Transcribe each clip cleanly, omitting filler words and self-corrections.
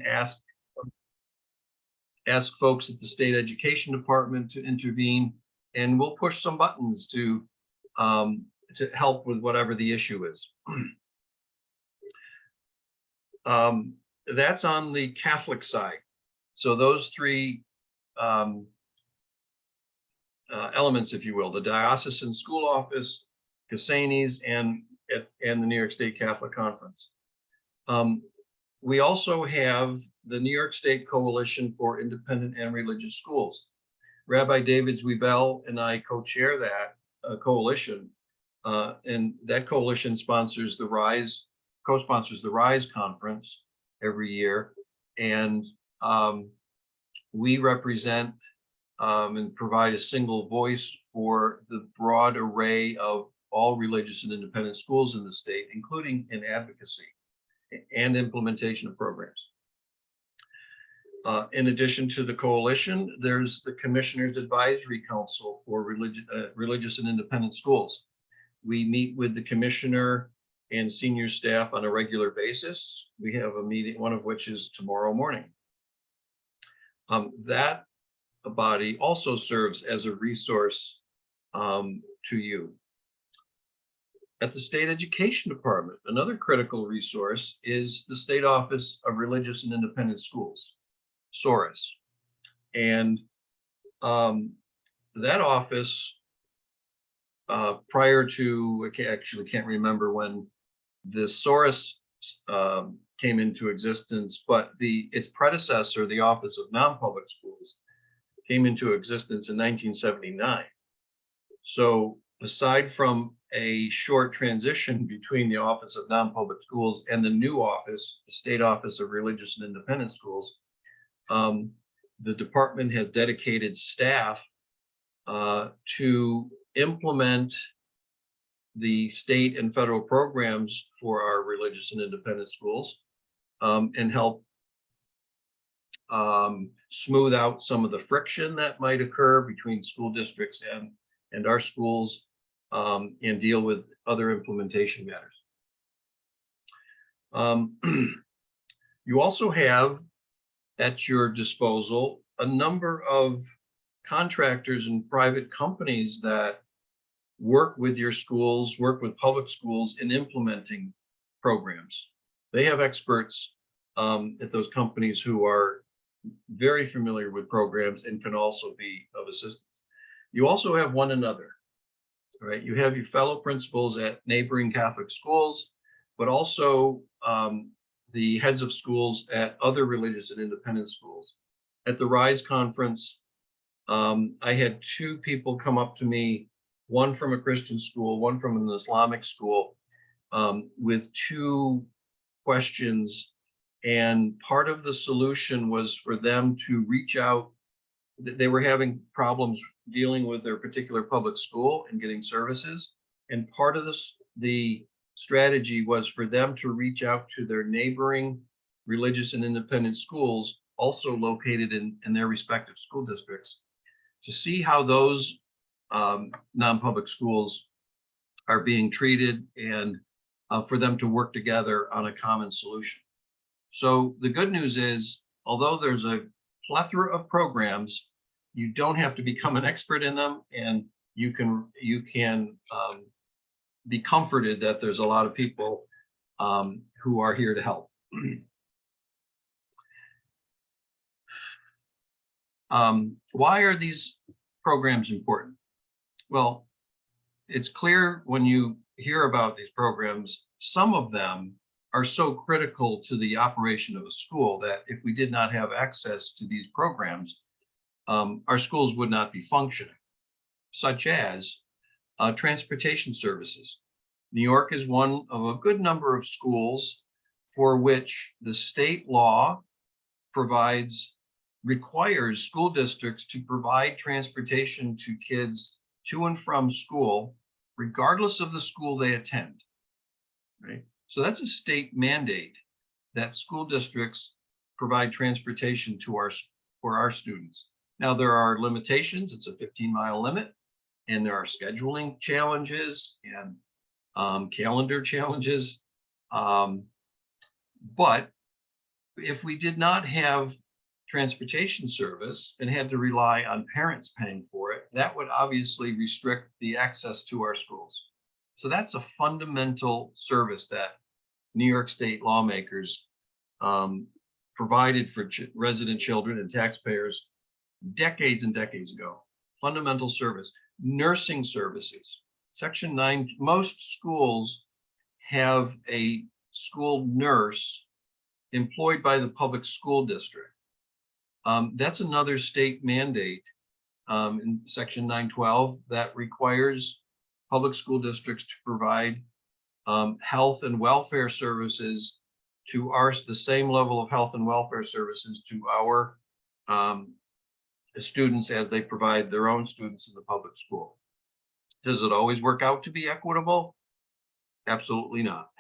ask folks at the state education department to intervene, and we'll push some buttons to help with whatever the issue is. That's on the Catholic side. So those three elements, if you will, the diocesan school office, Cassanes, and the New York State Catholic Conference. We also have the New York State Coalition for Independent and Religious Schools. Rabbi David Zwiebel and I co-chair that coalition, and that coalition sponsors the RISE, co-sponsors the RISE conference every year, and we represent and provide a single voice for the broad array of all religious and independent schools in the state, including in advocacy and implementation of programs. In addition to the coalition, there's the Commissioner's Advisory Council for Religious and Independent Schools. We meet with the commissioner and senior staff on a regular basis. We have a meeting, one of which is tomorrow morning. That body also serves as a resource to you. At the State Education Department, another critical resource is the State Office of Religious and Independent Schools, SORIS. And that office, prior to, I actually can't remember when the SORIS came into existence, but its predecessor, the Office of Non-Public Schools, came into existence in 1979. So aside from a short transition between the Office of Non-Public Schools and the new office, the State Office of Religious and Independent Schools, the department has dedicated staff to implement the state and federal programs for our religious and independent schools, and help smooth out some of the friction that might occur between school districts and our schools, and deal with other implementation matters. You also have at your disposal a number of contractors and private companies that work with your schools, work with public schools in implementing programs. They have experts at those companies who are very familiar with programs and can also be of assistance. You also have one another, right? You have your fellow principals at neighboring Catholic schools, but also the heads of schools at other religious and independent schools. At the RISE conference, I had two people come up to me, one from a Christian school, one from an Islamic school, with two questions. And part of the solution was for them to reach out. They were having problems dealing with their particular public school and getting services. And part of the strategy was for them to reach out to their neighboring religious and independent schools, also located in their respective school districts, to see how those non-public schools are being treated, and for them to work together on a common solution. So the good news is, although there's a plethora of programs, you don't have to become an expert in them, and you can be comforted that there's a lot of people who are here to help. Why are these programs important? Well, it's clear when you hear about these programs, some of them are so critical to the operation of a school that if we did not have access to these programs, our schools would not be functioning, such as transportation services. New York is one of a good number of schools for which the state law requires school districts to provide transportation to kids to and from school, regardless of the school they attend, right? So that's a state mandate that school districts provide transportation for our students. Now, there are limitations. It's a 15-mile limit, and there are scheduling challenges and calendar challenges. But If we did not have transportation service and had to rely on parents paying for it, that would obviously restrict the access to our schools. So that's a fundamental service that New York State lawmakers provided for resident children and taxpayers decades and decades ago. Fundamental service. Nursing services. Section 9, most schools have a school nurse employed by the public school district. That's another state mandate in Section 912 that requires public school districts to provide health and welfare services to the same level of health and welfare services to our students as they provide their own students in the public school. Does it always work out to be equitable? Absolutely not,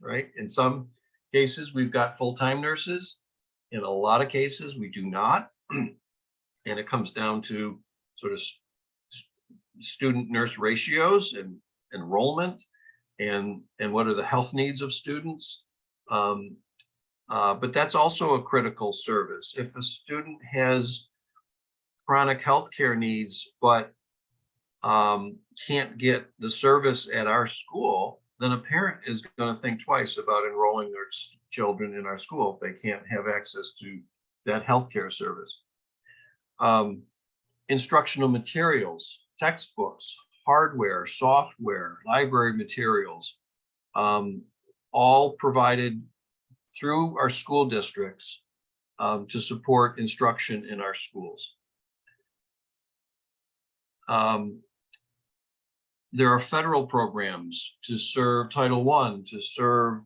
right? In some cases, we've got full-time nurses. In a lot of cases, we do not. And it comes down to sort of student nurse ratios and enrollment and what are the health needs of students. But that's also a critical service. If a student has chronic healthcare needs, but can't get the service at our school, then a parent is going to think twice about enrolling their children in our school if they can't have access to that healthcare service. Instructional materials, textbooks, hardware, software, library materials, all provided through our school districts to support instruction in our schools. There are federal programs to serve Title I, to serve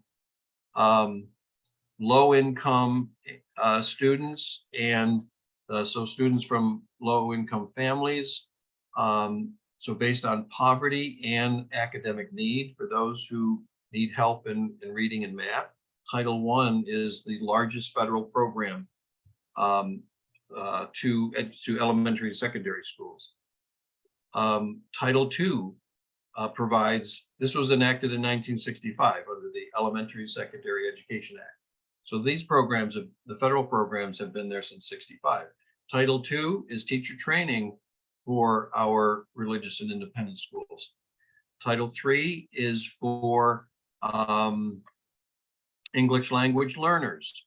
low-income students, and so students from low-income families. So based on poverty and academic need for those who need help in reading and math. Title I is the largest federal program to elementary and secondary schools. Title II provides, this was enacted in 1965 under the Elementary Secondary Education Act. So these programs, the federal programs, have been there since '65. Title II is teacher training for our religious and independent schools. Title III is for English language learners.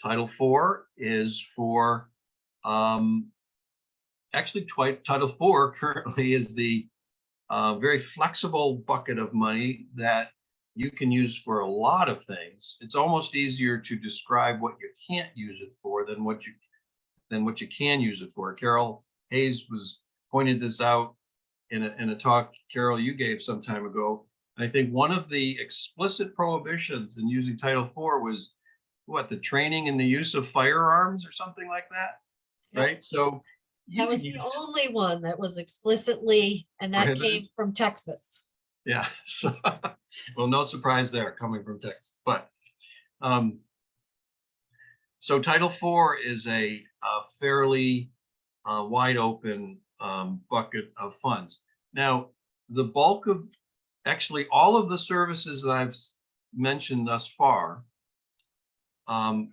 Title IV is for, actually Title IV currently is the very flexible bucket of money that you can use for a lot of things. It's almost easier to describe what you can't use it for than what you can use it for. Carol Hayes pointed this out in a talk, Carol, you gave some time ago. And I think one of the explicit prohibitions in using Title IV was the training in the use of firearms or something like that, yep. Right? So that was the only one that was explicitly, and that came from Texas. Yeah, so, well, no surprise there coming from Texas, but so Title IV is a fairly wide open bucket of funds. Now, the bulk of, actually all of the services that I've mentioned thus far,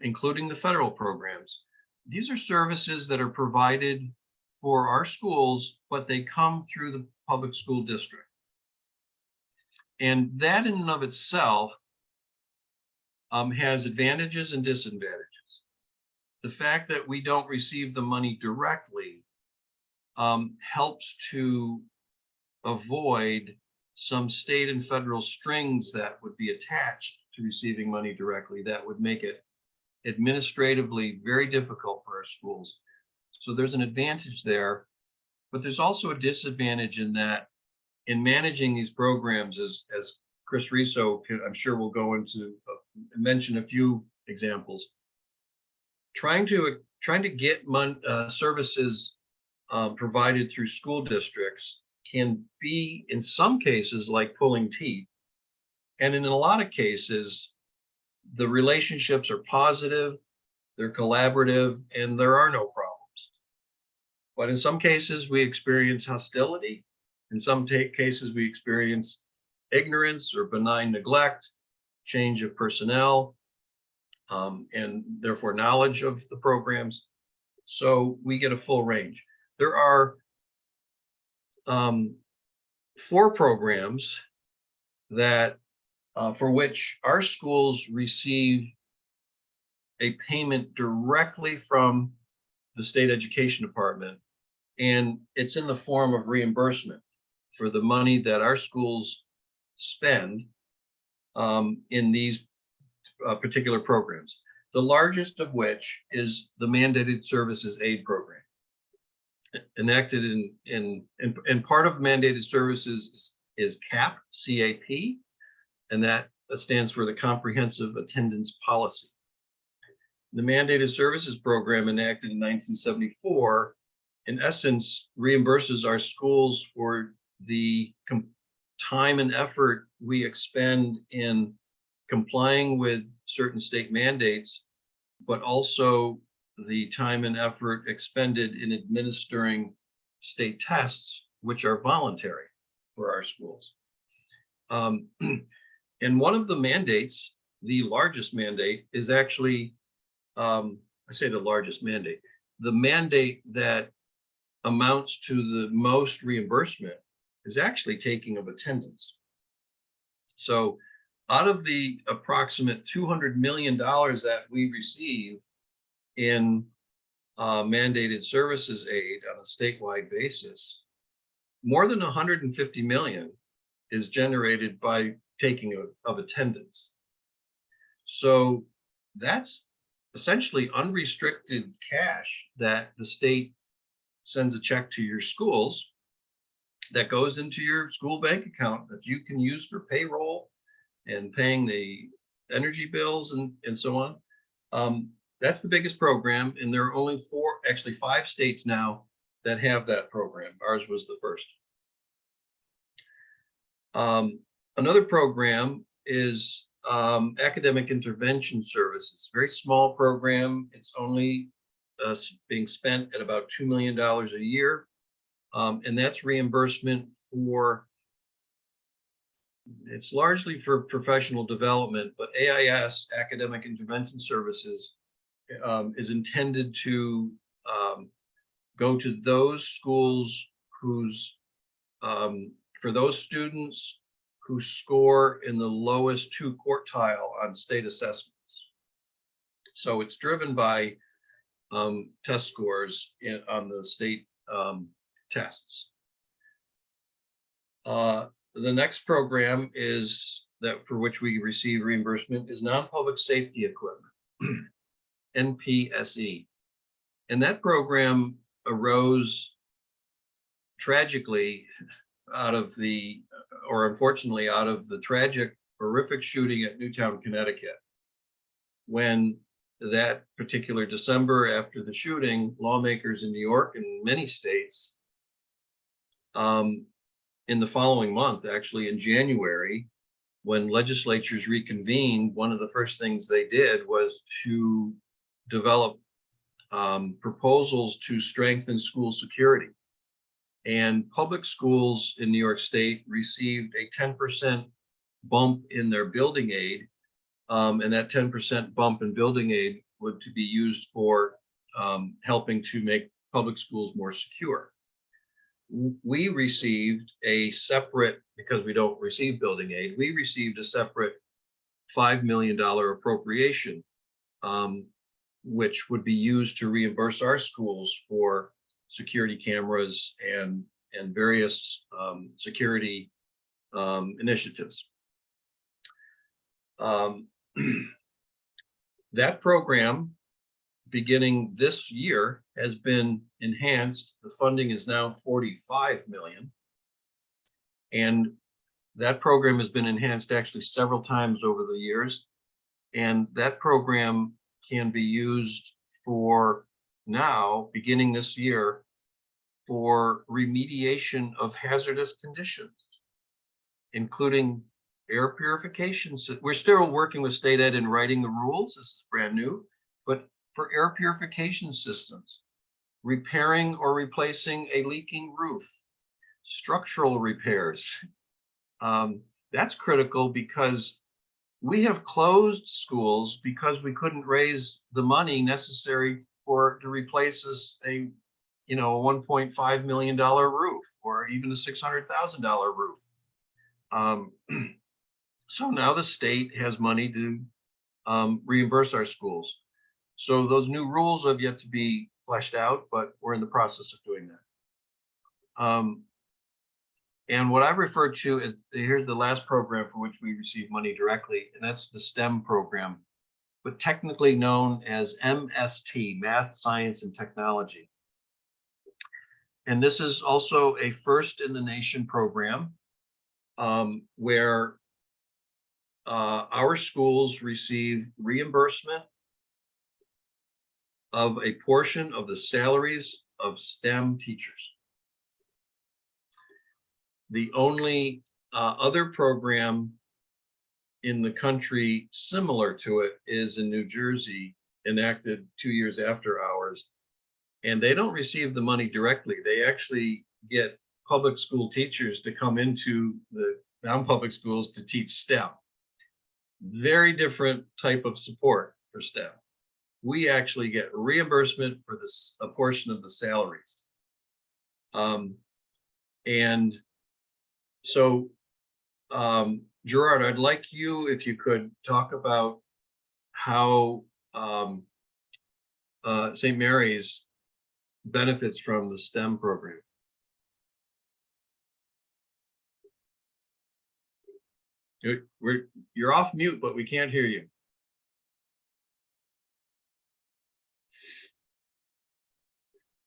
including the federal programs, these are services that are provided for our schools, but they come through the public school district. And that in and of itself has advantages and disadvantages. The fact that we don't receive the money directly helps to avoid some state and federal strings that would be attached to receiving money directly that would make it administratively very difficult for our schools. So there's an advantage there, but there's also a disadvantage in that in managing these programs, as Chris Riso, I'm sure will go into mention a few examples. Trying to get services provided through school districts can be, in some cases, like pulling teeth, and in a lot of cases, the relationships are positive, they're collaborative, and there are no problems. But in some cases, we experience hostility. In some cases, we experience ignorance or benign neglect, change of personnel. and therefore knowledge of the programs. So we get a full range. There are 4 programs that for which our schools receive a payment directly from the state education department, and it's in the form of reimbursement for the money that our schools spend in these particular programs. The largest of which is the Mandated Services Aid Program, enacted in part of mandated services is CAP, C-A-P, and that stands for the Comprehensive Attendance Policy. The Mandated Services Program, enacted in 1974, in essence, reimburses our schools for the time and effort we expend in complying with certain state mandates, but also the time and effort expended in administering state tests, which are voluntary for our schools. And one of the mandates, the largest mandate, is actually, I say the largest mandate, the mandate that amounts to the most reimbursement is actually taking of attendance. So out of the approximate $200 million that we receive in mandated services aid on a statewide basis, more than 150 million is generated by taking of attendance. So that's essentially unrestricted cash that the state sends a check to your schools that goes into your school bank account that you can use for payroll and paying the energy bills and so on. That's the biggest program, and there are only 5 states now that have that program. Ours was the first. Another program is academic intervention services. Very small program. It's only being spent at about $2 million a year. And that's reimbursement for, it's largely for professional development, but AIS, Academic Intervention Services, is intended to go to those schools whose, for those students who score in the lowest 2 quartile on state assessments. So it's driven by test scores on the state tests. The next program is that for which we receive reimbursement is non-public safety equipment, NPSE. And that program arose tragically out of the, or unfortunately out of the tragic, horrific shooting at Newtown, Connecticut. When that particular December after the shooting, lawmakers in New York and many states, in the following month, actually in January, when legislatures reconvened, one of the first things they did was to develop proposals to strengthen school security. And public schools in New York State received a 10% bump in their building aid. And that 10% bump in building aid would to be used for helping to make public schools more secure. We received a separate, because we don't receive building aid, we received a separate $5 million appropriation, which would be used to reimburse our schools for security cameras and various security initiatives. That program, beginning this year, has been enhanced. The funding is now 45 million. And that program has been enhanced actually several times over the years. And that program can be used for now, beginning this year, for remediation of hazardous conditions, including air purification. We're still working with state ed in writing the rules. This is brand new, but for air purification systems, repairing or replacing a leaking roof, structural repairs. That's critical because We have closed schools because we couldn't raise the money necessary to replace a $1.5 million roof or even a $600,000 roof. So now the state has money to reimburse our schools. So those new rules have yet to be fleshed out, but we're in the process of doing that. And what I refer to is, here's the last program for which we receive money directly, and that's the STEM program, but technically known as MST, Math, Science, and Technology. And this is also a first in the nation program where our schools receive reimbursement of a portion of the salaries of STEM teachers. The only other program in the country similar to it is in New Jersey, enacted 2 years after ours. And they don't receive the money directly. They actually get public school teachers to come into the non-public schools to teach STEM. Very different type of support for STEM. We actually get reimbursement for this, a portion of the salaries. And so, Gerard, I'd like you, if you could, talk about how St. Mary's benefits from the STEM program. You're off mute, but we can't hear you.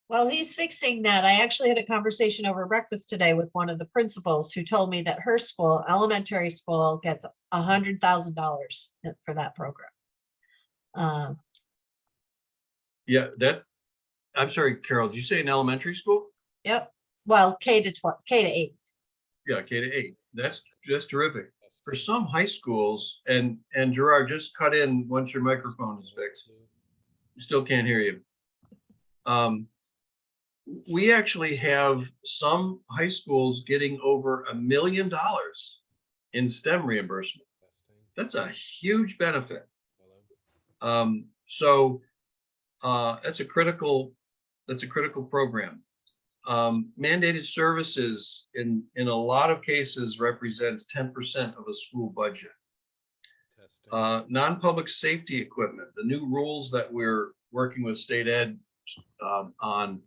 Well, he's fixing that. I actually had a conversation over breakfast today with one of the principals who told me that her school, elementary school, gets $100,000 for that program. Yeah, I'm sorry, Carol, did you say an elementary school? Yep. Well, K to 8. Yeah, K to 8. That's terrific. For some high schools, and Gerard, just cut in once your microphone is fixed. You still can't hear you. We actually have some high schools getting over $1 million in STEM reimbursement. That's a huge benefit. So that's a critical program. Mandated services in a lot of cases represents 10% of a school budget. Non-public safety equipment, the new rules that we're working with state ed on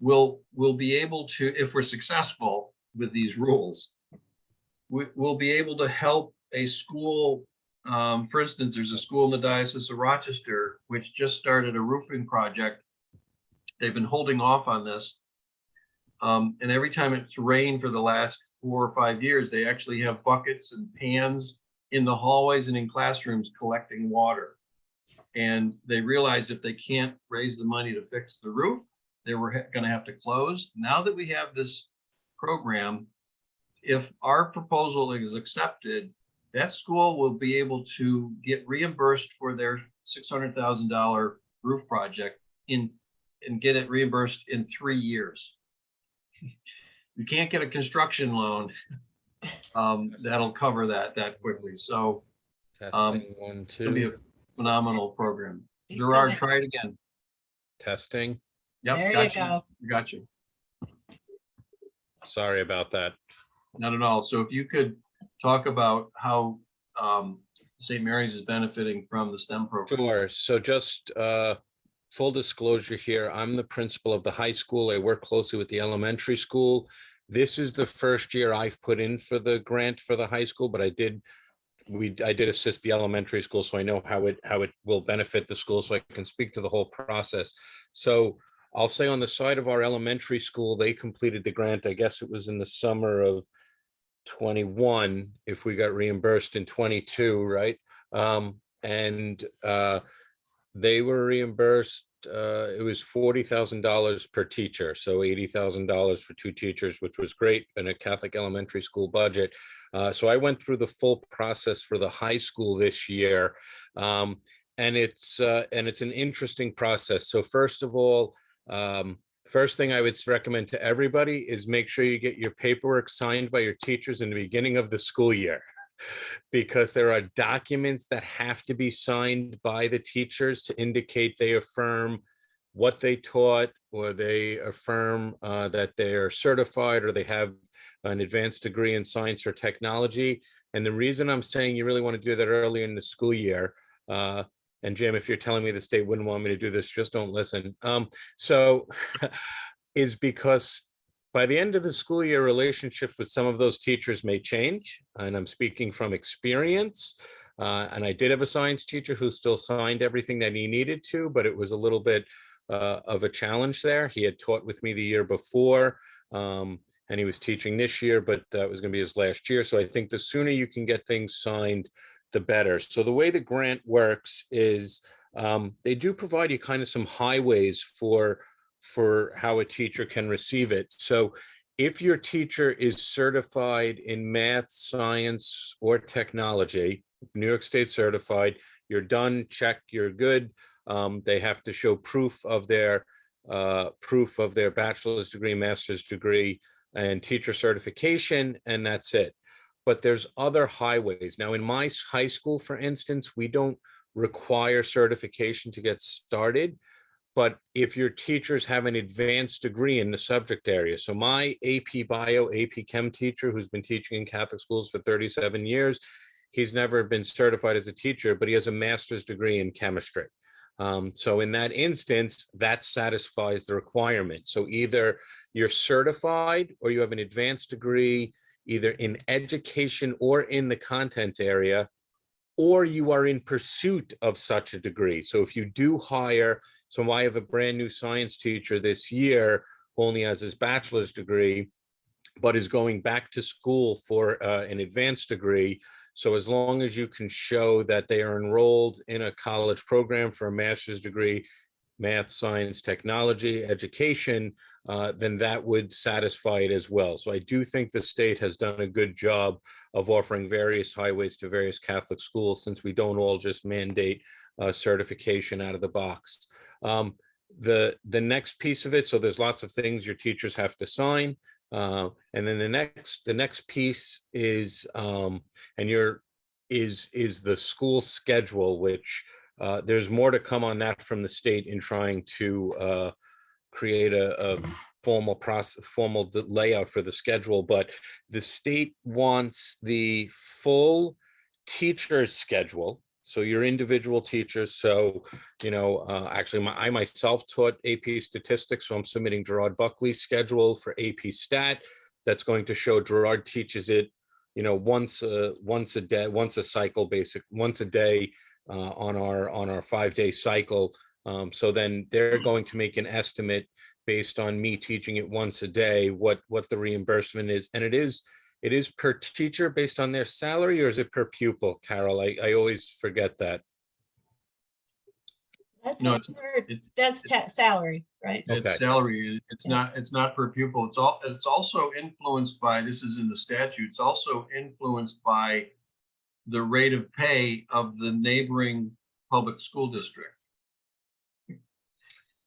will be able to, if we're successful with these rules, we'll be able to help a school. For instance, there's a school in the Diocese of Rochester which just started a roofing project. They've been holding off on this. And every time it's rained for the last 4 or 5 years, they actually have buckets and pans in the hallways and in classrooms collecting water. And they realized if they can't raise the money to fix the roof, they were going to have to close. Now that we have this program, if our proposal is accepted, that school will be able to get reimbursed for their $600,000 roof project and get it reimbursed in 3 years. You can't get a construction loan that'll cover that quickly. So Testing 1, 2. It'll be a phenomenal program. He's Gerard, coming. try it again. Testing. Yep, There got you go. Got you. Sorry about that. Not at all. So if you could talk about how St. Mary's is benefiting from the STEM program. Sure. So just full disclosure here, I'm the principal of the high school. I work closely with the elementary school. This is the first year I've put in for the grant for the high school, but I did assist the elementary school, so I know how it will benefit the school, so I can speak to the whole process. So I'll say on the side of our elementary school, they completed the grant. I guess it was in the summer of 21, if we got reimbursed in 22, right? They were reimbursed. It was $40,000 per teacher, so $80,000 for 2 teachers, which was great in a Catholic elementary school budget. So I went through the full process for the high school this year, and it's an interesting process. So first of all, first thing I would recommend to everybody is make sure you get your paperwork signed by your teachers in the beginning of the school year. because there are documents that have to be signed by the teachers to indicate they affirm what they taught, or they affirm that they're certified, or they have an advanced degree in science or technology. And the reason I'm saying you really want to do that earlier in the school year, and Jim, if you're telling me the state wouldn't want me to do this, just don't listen. So is because by the end of the school year, relationships with some of those teachers may change. And I'm speaking from experience. And I did have a science teacher who still signed everything that he needed to, but it was a little bit of a challenge there. He had taught with me the year before, and he was teaching this year, but that was going to be his last year. So I think the sooner you can get things signed, the better. So the way the grant works is they do provide you kind of some highways for how a teacher can receive it. So if your teacher is certified in math, science, or technology, New York State certified, you're done, check, you're good. They have to show proof of their bachelor's degree, master's degree, and teacher certification, and that's it. But there's other highways. Now, in my high school, for instance, we don't require certification to get started. But if your teachers have an advanced degree in the subject area, so my AP Bio, AP Chem teacher, who's been teaching in Catholic schools for 37 years, he's never been certified as a teacher, but he has a master's degree in chemistry. So in that instance, that satisfies the requirement. So either you're certified or you have an advanced degree, either in education or in the content area, or you are in pursuit of such a degree. So if you do hire, so I have a brand new science teacher this year who only has his bachelor's degree, but is going back to school for an advanced degree. So as long as you can show that they are enrolled in a college program for a master's degree, math, science, technology, education, then that would satisfy it as well. So I do think the state has done a good job of offering various highways to various Catholic schools, since we don't all just mandate certification out of the box. The next piece of it, so there's lots of things your teachers have to sign. And then the next piece is is the school schedule, which there's more to come on that from the state in trying to create a formal layout for the schedule. But the state wants the full teacher's schedule. So your individual teachers. So, actually I myself taught AP statistics. So I'm submitting Gerard Buckley's schedule for AP stat. That's going to show Gerard teaches it, once a day, once a day on our 5-day cycle. So then they're going to make an estimate based on me teaching it once a day, what the reimbursement is. And it is per teacher based on their salary, or is it per pupil, Carol? I always forget that. That's No, salary, right? It's Okay. salary. It's not per pupil. It's also influenced by, this is in the statute, it's also influenced by the rate of pay of the neighboring public school district.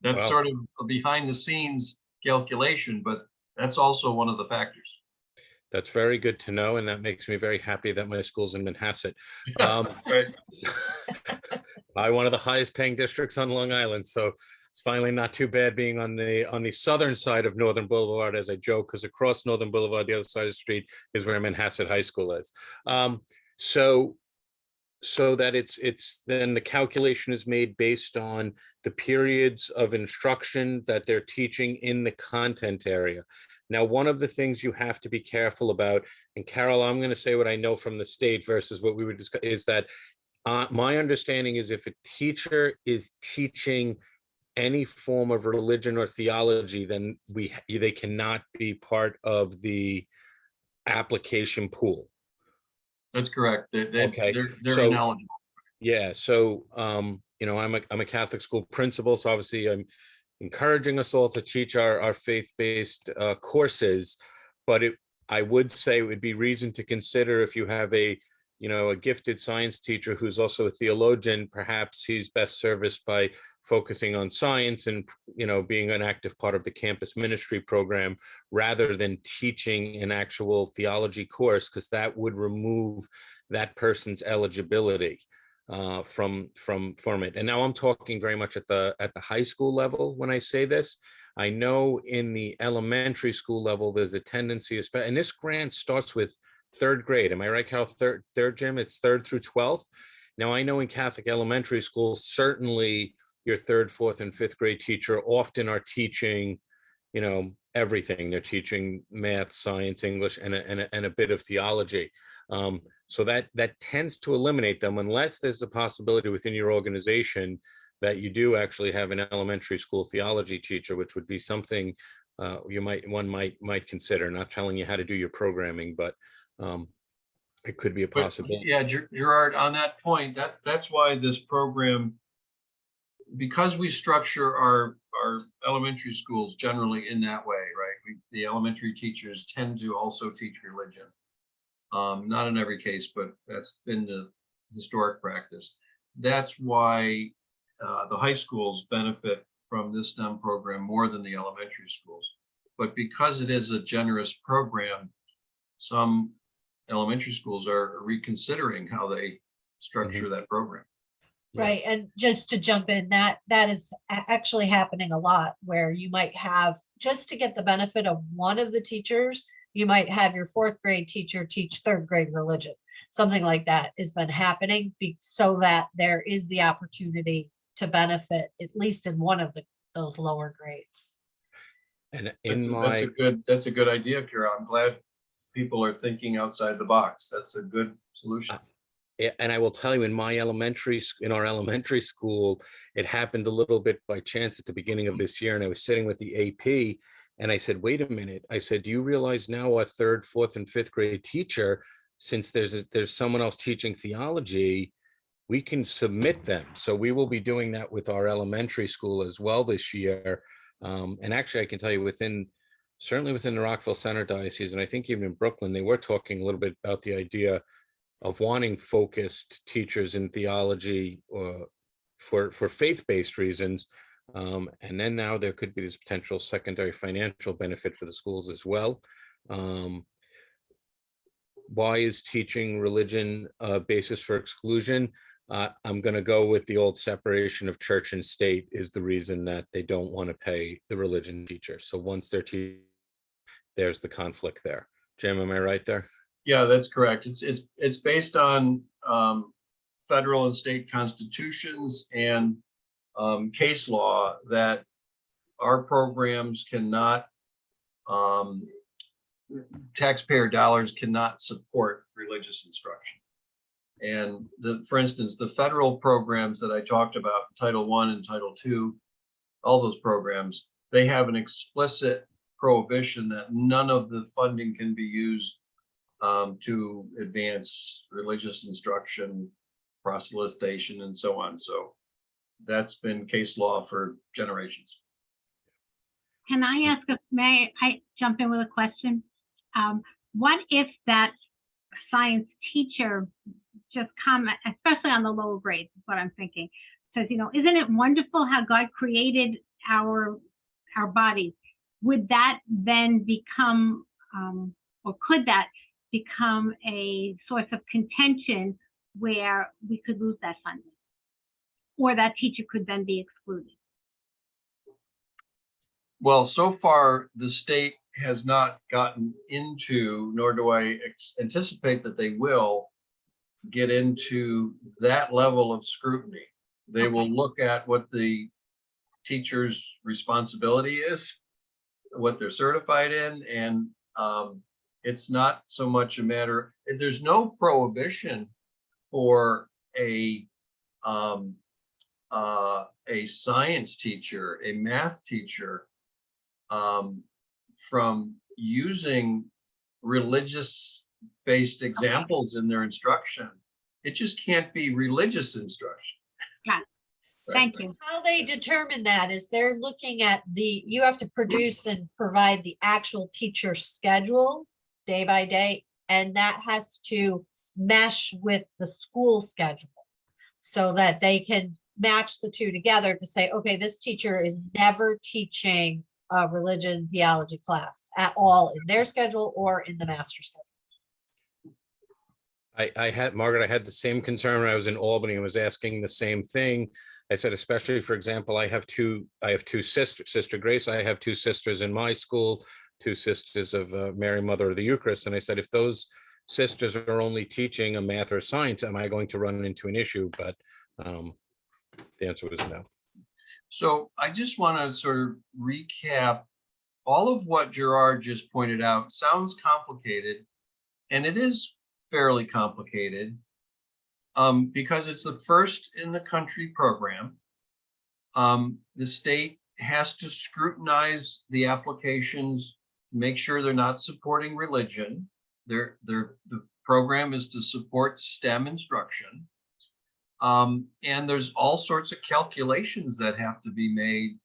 That's Wow. sort of a behind the scenes calculation, but that's also one of the factors. That's very good to know, and that makes me very happy that my school's in Manhasset. Right. One of the highest paying districts on Long Island, so it's finally not too bad being on the southern side of Northern Boulevard, as I joke, because across Northern Boulevard, the other side of the street is where Manhasset High School is. So that it's then the calculation is made based on the periods of instruction that they're teaching in the content area. Now, one of the things you have to be careful about, and Carol, I'm going to say what I know from the state versus what we would discuss, is that my understanding is if a teacher is teaching any form of religion or theology, then they cannot be part of the application pool. That's correct. Okay. They're ineligible. Yeah. So, I'm a Catholic school principal, so obviously I'm encouraging us all to teach our faith-based courses, but I would say it would be reason to consider if you have a a gifted science teacher who's also a theologian, perhaps he's best serviced by focusing on science and, being an active part of the campus ministry program rather than teaching an actual theology course, because that would remove that person's eligibility from it. And now I'm talking very much at the high school level when I say this. I know in the elementary school level, there's a tendency, and this grant starts with third grade. Am I right, Carol? Third, Jim? It's third through 12th. Now, I know in Catholic elementary schools, certainly your third, fourth, and fifth grade teacher often are teaching, everything. They're teaching math, science, English, and a bit of theology. So that tends to eliminate them unless there's a possibility within your organization that you do actually have an elementary school theology teacher, which would be something one might consider. Not telling you how to do your programming, but it could be a But possibility. yeah, Gerard, on that point, that's why this program, because we structure our elementary schools generally in that way, right? The elementary teachers tend to also teach religion. Not in every case, but that's been the historic practice. That's why the high schools benefit from this STEM program more than the elementary schools. But because it is a generous program, some elementary schools are reconsidering how they structure that program. Yeah. Right, and just to jump in, that is actually happening a lot, where you might have, just to get the benefit of one of the teachers, you might have your fourth grade teacher teach third grade religion. Something like that has been happening so that there is the opportunity to benefit at least in one of those lower grades. And That's a good idea, Kira. I'm glad people are thinking outside the box. That's a good solution. And I will tell you, in our elementary school, it happened a little bit by chance at the beginning of this year. And I was sitting with the AP and I said, wait a minute. I said, do you realize now a third, fourth, and fifth grade teacher, since there's someone else teaching theology, we can submit them. So we will be doing that with our elementary school as well this year. And actually, I can tell you certainly within the Rockville Center Diocese, and I think even in Brooklyn, they were talking a little bit about the idea of wanting focused teachers in theology for faith-based reasons. And then now there could be this potential secondary financial benefit for the schools as well. Why is teaching religion a basis for exclusion? I'm going to go with the old separation of church and state is the reason that they don't want to pay the religion teacher. So once they're teaching, there's the conflict there. Jim, am I right there? Yeah, that's correct. It's based on federal and state constitutions and case law that our programs cannot, taxpayer dollars cannot support religious instruction. And for instance, the federal programs that I talked about, Title I and Title II, all those programs, they have an explicit prohibition that none of the funding can be used to advance religious instruction, proselytization, and so on. So that's been case law for generations. Can I may I jump in with a question? What if that science teacher just comment, especially on the lower grades, is what I'm thinking, says, isn't it wonderful how God created our bodies? Would that then become, or could that become a source of contention where we could lose that funding, or that teacher could then be excluded? Well, so far, the state has not gotten into, nor do I anticipate that they will get into that level of scrutiny. They will look at what the teacher's responsibility is, what they're certified in, and it's not so much a matter, there's no prohibition for a science teacher, a math teacher, from using religious-based examples in their instruction. It just can't be religious instruction. Yeah. Thank you. How they determine that is they're looking at you have to produce and provide the actual teacher schedule day by day, and that has to mesh with the school schedule so that they can match the two together to say, okay, this teacher is never teaching a religion theology class at all in their schedule or in the master schedule. I had, Margaret, I had the same concern when I was in Albany and was asking the same thing. I said, especially, for example, I have two sisters, Sister Grace, I have two sisters in my school, two sisters of Mary, Mother of the Eucharist. And I said, if those sisters are only teaching a math or science, am I going to run into an issue? But the answer was no. So I just want to sort of recap all of what Gerard just pointed out. Sounds complicated, and it is fairly complicated because it's the first in the country program. The state has to scrutinize the applications, make sure they're not supporting religion. The program is to support STEM instruction. And there's all sorts of calculations that have to be made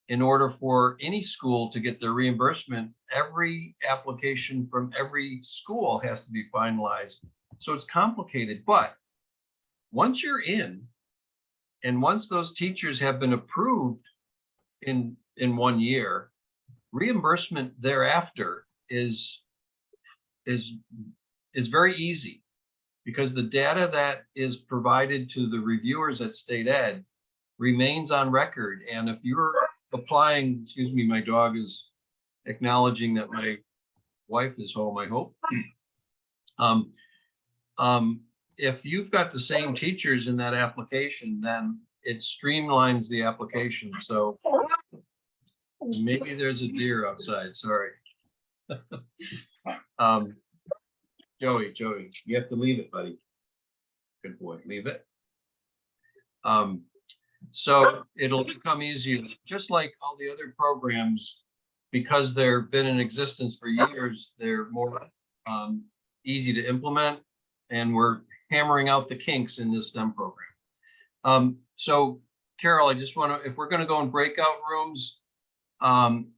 in order for any school to get their reimbursement. Every application from every school has to be finalized. So it's complicated, but once you're in, and once those teachers have been approved in 1 year, reimbursement thereafter is very easy, because the data that is provided to the reviewers at State Ed remains on record. And if you're applying, excuse me, my dog is acknowledging that my wife is home, I hope. If you've got the same teachers in that application, then it streamlines the application. So maybe there's a deer outside, sorry. Joey, you have to leave it, buddy. Good boy, leave it. So it'll become easier, just like all the other programs, because they've been in existence for years, they're more easy to implement, and we're hammering out the kinks in this STEM program. So Carol, I just want to, if we're going to go in breakout rooms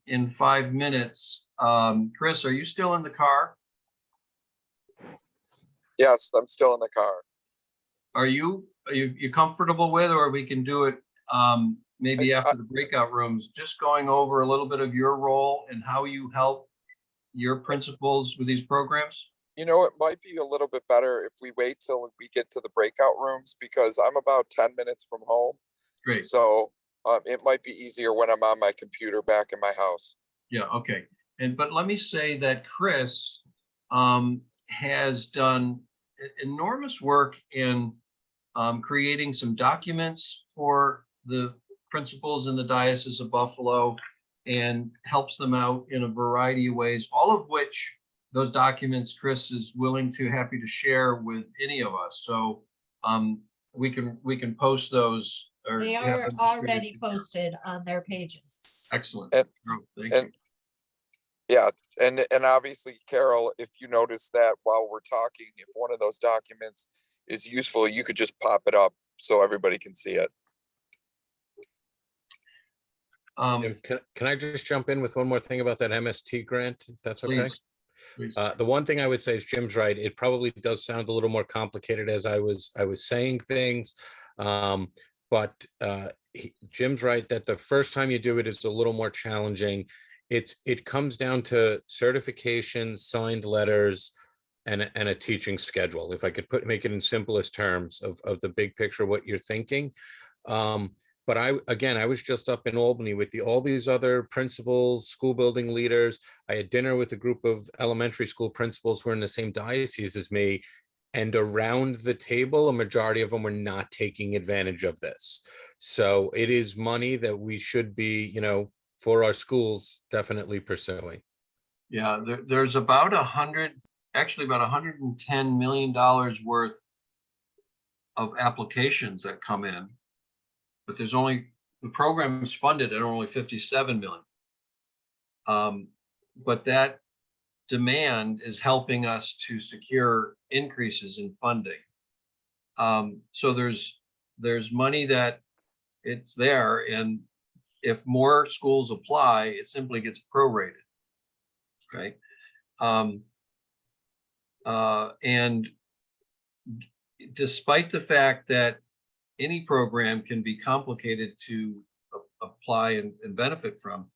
in 5 minutes, Chris, are you still in the car? Yes, I'm still in the car. Are you comfortable with, or we can do it maybe after the breakout rooms, just going over a little bit of your role and how you help your principals with these programs? You know, it might be a little bit better if we wait till we get to the breakout rooms, because I'm about 10 minutes from home. Great. So it might be easier when I'm on my computer back in my house. Yeah, okay. But let me say that Chris has done enormous work in creating some documents for the principals in the Diocese of Buffalo, and helps them out in a variety of ways, all of which those documents Chris is happy to share with any of us. So we can post those. Or They are already posted on their pages. Excellent. And, Thank you. Yeah, and obviously, Carol, if you notice that while we're talking, if one of those documents is useful, you could just pop it up so everybody can see it. Can I just jump in with one more thing about that MST grant, if that's okay? Please. The one thing I would say is Jim's right. It probably does sound a little more complicated as I was saying things. But Jim's right that the first time you do it is a little more challenging. It comes down to certifications, signed letters, and a teaching schedule. If I could make it in simplest terms of the big picture, what you're thinking. But I was just up in Albany with all these other principals, school building leaders. I had dinner with a group of elementary school principals who are in the same diocese as me. And around the table, a majority of them were not taking advantage of this. So it is money that we should be, for our schools, definitely pursuing. Yeah, there's about $110 million worth of applications that come in, but the program is funded at only 57 million. But that demand is helping us to secure increases in funding. So there's money that it's there, and if more schools apply, it simply gets prorated. Okay. And despite the fact that any program can be complicated to apply and benefit from,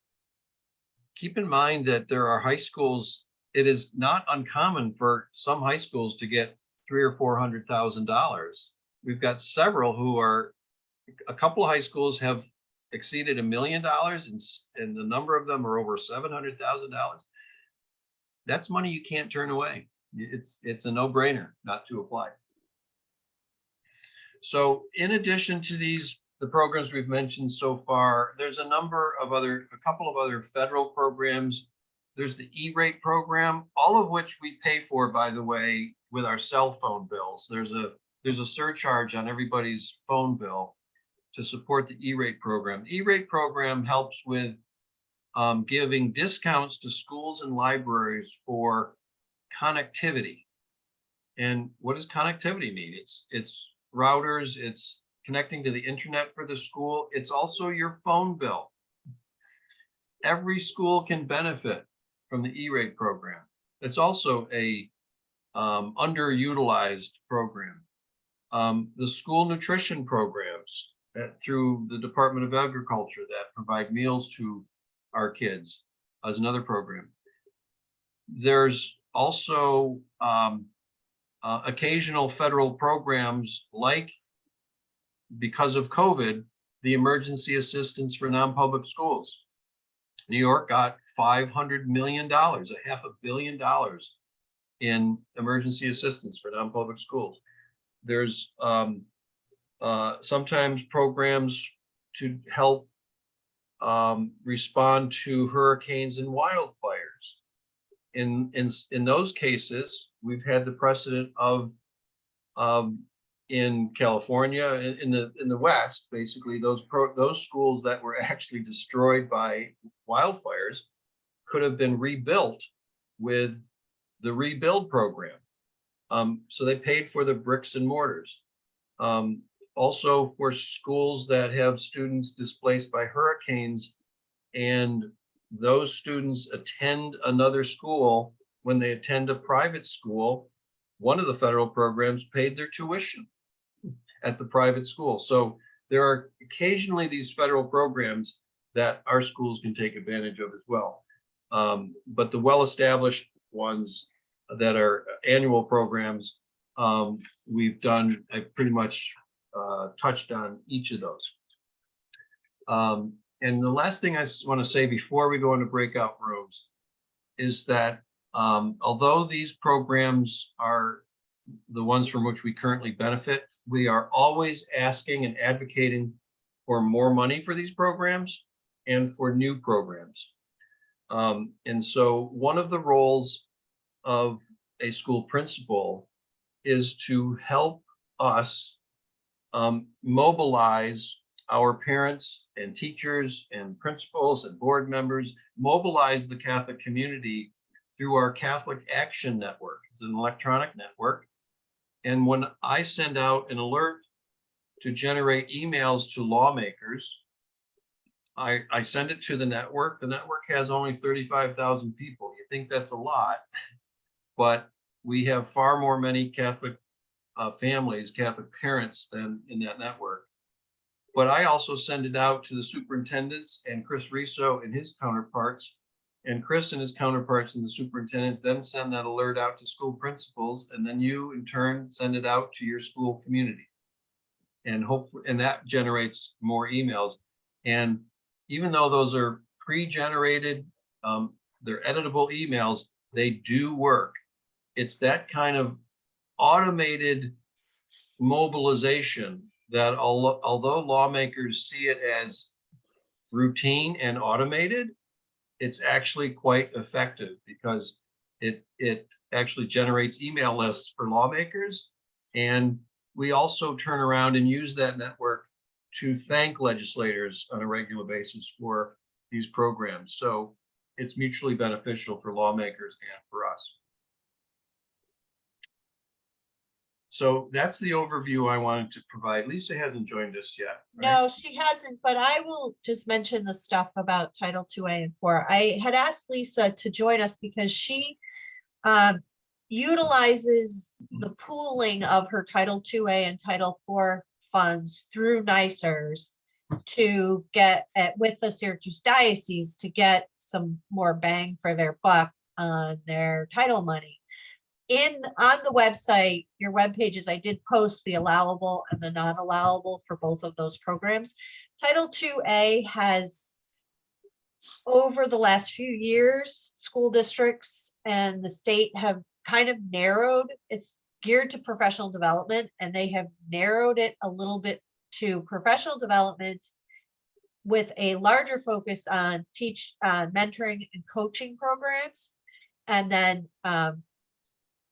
keep in mind that there are high schools. It is not uncommon for some high schools to get $300,000 or $400,000. We've got several who are, a couple of high schools have exceeded $1 million, and the number of them are over $700,000. That's money you can't turn away. It's a no-brainer not to apply. So in addition to the programs we've mentioned so far, there's a couple of other federal programs. There's the E-rate program, all of which we pay for, by the way, with our cell phone bills. There's a surcharge on everybody's phone bill to support the E-rate program. The E-rate program helps with giving discounts to schools and libraries for connectivity. And what does connectivity mean? It's routers, it's connecting to the internet for the school. It's also your phone bill. Every school can benefit from the E-rate program. It's also a underutilized program. The school nutrition programs through the Department of Agriculture that provide meals to our kids as another program. There's also occasional federal programs like, because of COVID, the emergency assistance for non-public schools. New York got $500 million, $500 million in emergency assistance for non-public schools. There's sometimes programs to help respond to hurricanes and wildfires. In those cases, we've had the precedent of in California, in the West, basically those schools that were actually destroyed by wildfires could have been rebuilt with the rebuild program. So they paid for the bricks and mortars. Also for schools that have students displaced by hurricanes, and those students attend another school, when they attend a private school, one of the federal programs paid their tuition at the private school. So there are occasionally these federal programs that our schools can take advantage of as well. But the well-established ones that are annual programs, we've done, I pretty much touched on each of those. And the last thing I want to say before we go into breakout rooms is that although these programs are the ones from which we currently benefit, we are always asking and advocating for more money for these programs and for new programs. And so one of the roles of a school principal is to help us mobilize our parents and teachers and principals and board members, mobilize the Catholic community through our Catholic Action Network. It's an electronic network. And when I send out an alert to generate emails to lawmakers, I send it to the network. The network has only 35,000 people. You think that's a lot, but we have far more many Catholic families, Catholic parents than in that network. But I also send it out to the superintendents and Chris Riso and his counterparts, and Chris and his counterparts and the superintendents then send that alert out to school principals, and then you in turn send it out to your school community. And hopefully, and that generates more emails. And even though those are pre-generated, they're editable emails, they do work. It's that kind of automated mobilization that although lawmakers see it as routine and automated, it's actually quite effective because it actually generates email lists for lawmakers. And we also turn around and use that network to thank legislators on a regular basis for these programs. So it's mutually beneficial for lawmakers and for us. So that's the overview I wanted to provide. Lisa hasn't joined us yet. Right? No, she hasn't, but I will just mention the stuff about Title IIA and 4. I had asked Lisa to join us because she utilizes the pooling of her Title IIA and Title IV funds through NYSERS to get at with the Syracuse Diocese to get some more bang for their buck on their title money. On the website, your web pages, I did post the allowable and the non-allowable for both of those programs. Title IIA has, over the last few years, school districts and the state have kind of narrowed, it's geared to professional development, and they have narrowed it a little bit to professional development with a larger focus on mentoring and coaching programs, and then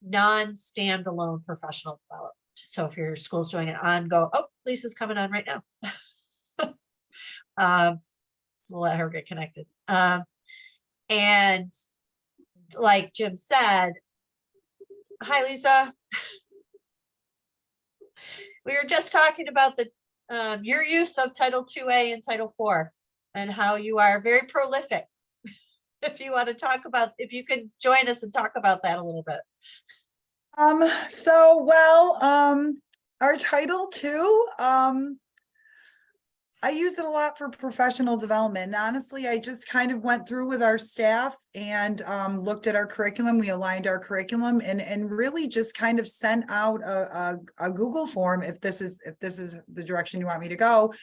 non-standalone professional development. So if your school's doing an ongoing, oh, Lisa's coming on right now. We'll let her get connected. And like Jim said, hi, Lisa. We were just talking about your use of Title IIA and Title IV and how you are very prolific. If you want to talk about, if you could join us and talk about that a little bit. Our Title II, I use it a lot for professional development. And honestly, I just kind of went through with our staff and looked at our curriculum. We aligned our curriculum and really just kind of sent out a Google form if this is the direction you want me to go,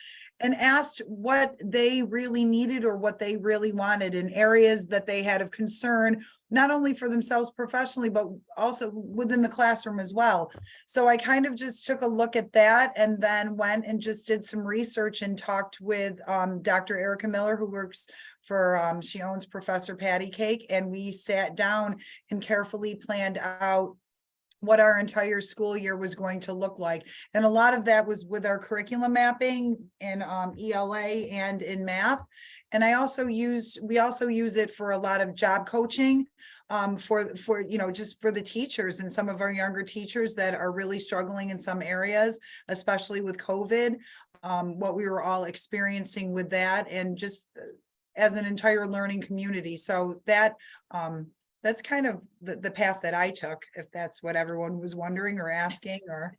and asked what they really needed or what they really wanted in areas that they had of concern, not only for themselves professionally, but also within the classroom as well. So I kind of just took a look at that and then went and just did some research and talked with Dr. Erica Miller, who works for, she owns Professor Patty Cake, and we sat down and carefully planned out what our entire school year was going to look like. And a lot of that was with our curriculum mapping in ELA and in math. And we also use it for a lot of job coaching for just for the teachers and some of our younger teachers that are really struggling in some areas, especially with COVID, what we were all experiencing with that, and just as an entire learning community. So that that's kind of the path that I took, if that's what everyone was wondering or asking. Or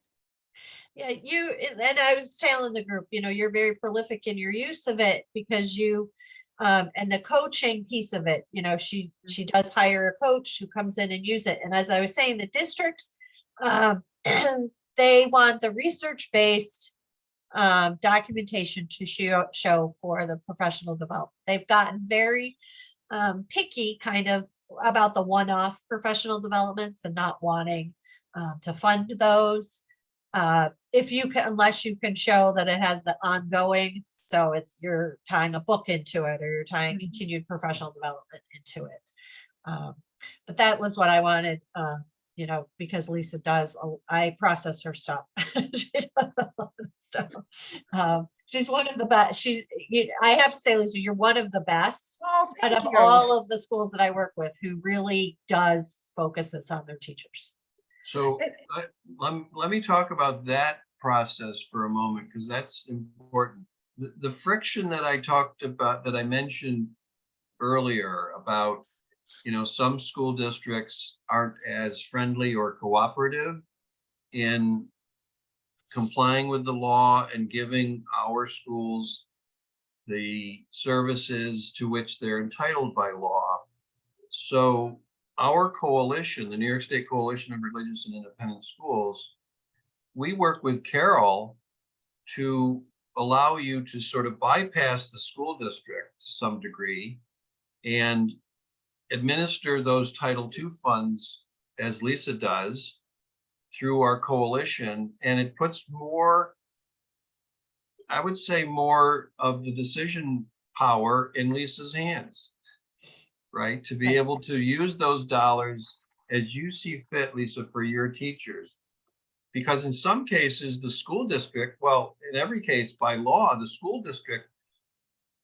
yeah, and I was telling the group, you're very prolific in your use of it because you and the coaching piece of it, she does hire a coach who comes in and use it. And as I was saying, the districts, they want the research-based documentation to show for the professional development. They've gotten very picky kind of about the one-off professional developments and not wanting to fund those. If you can, unless you can show that it has the ongoing, so you're tying a book into it or you're tying continued professional development into it. But that was what I wanted, because Lisa I process her stuff. She does a lot of stuff. She's one of the best. I have to say, Lisa, you're one of the best out of all of the schools that I work with who really does focus this on their teachers. So let me talk about that process for a moment, because that's important. The friction that I talked about, that I mentioned earlier about, some school districts aren't as friendly or cooperative in complying with the law and giving our schools the services to which they're entitled by law. So our coalition, the New York State Coalition of Religious and Independent Schools, we work with Carol to allow you to sort of bypass the school district to some degree and administer those Title II funds, as Lisa does, through our coalition. And it puts more, I would say, more of the decision power in Lisa's hands, right? To be able to use those dollars as you see fit, Lisa, for your teachers. Because in some cases, the school district, well, in every case by law, the school district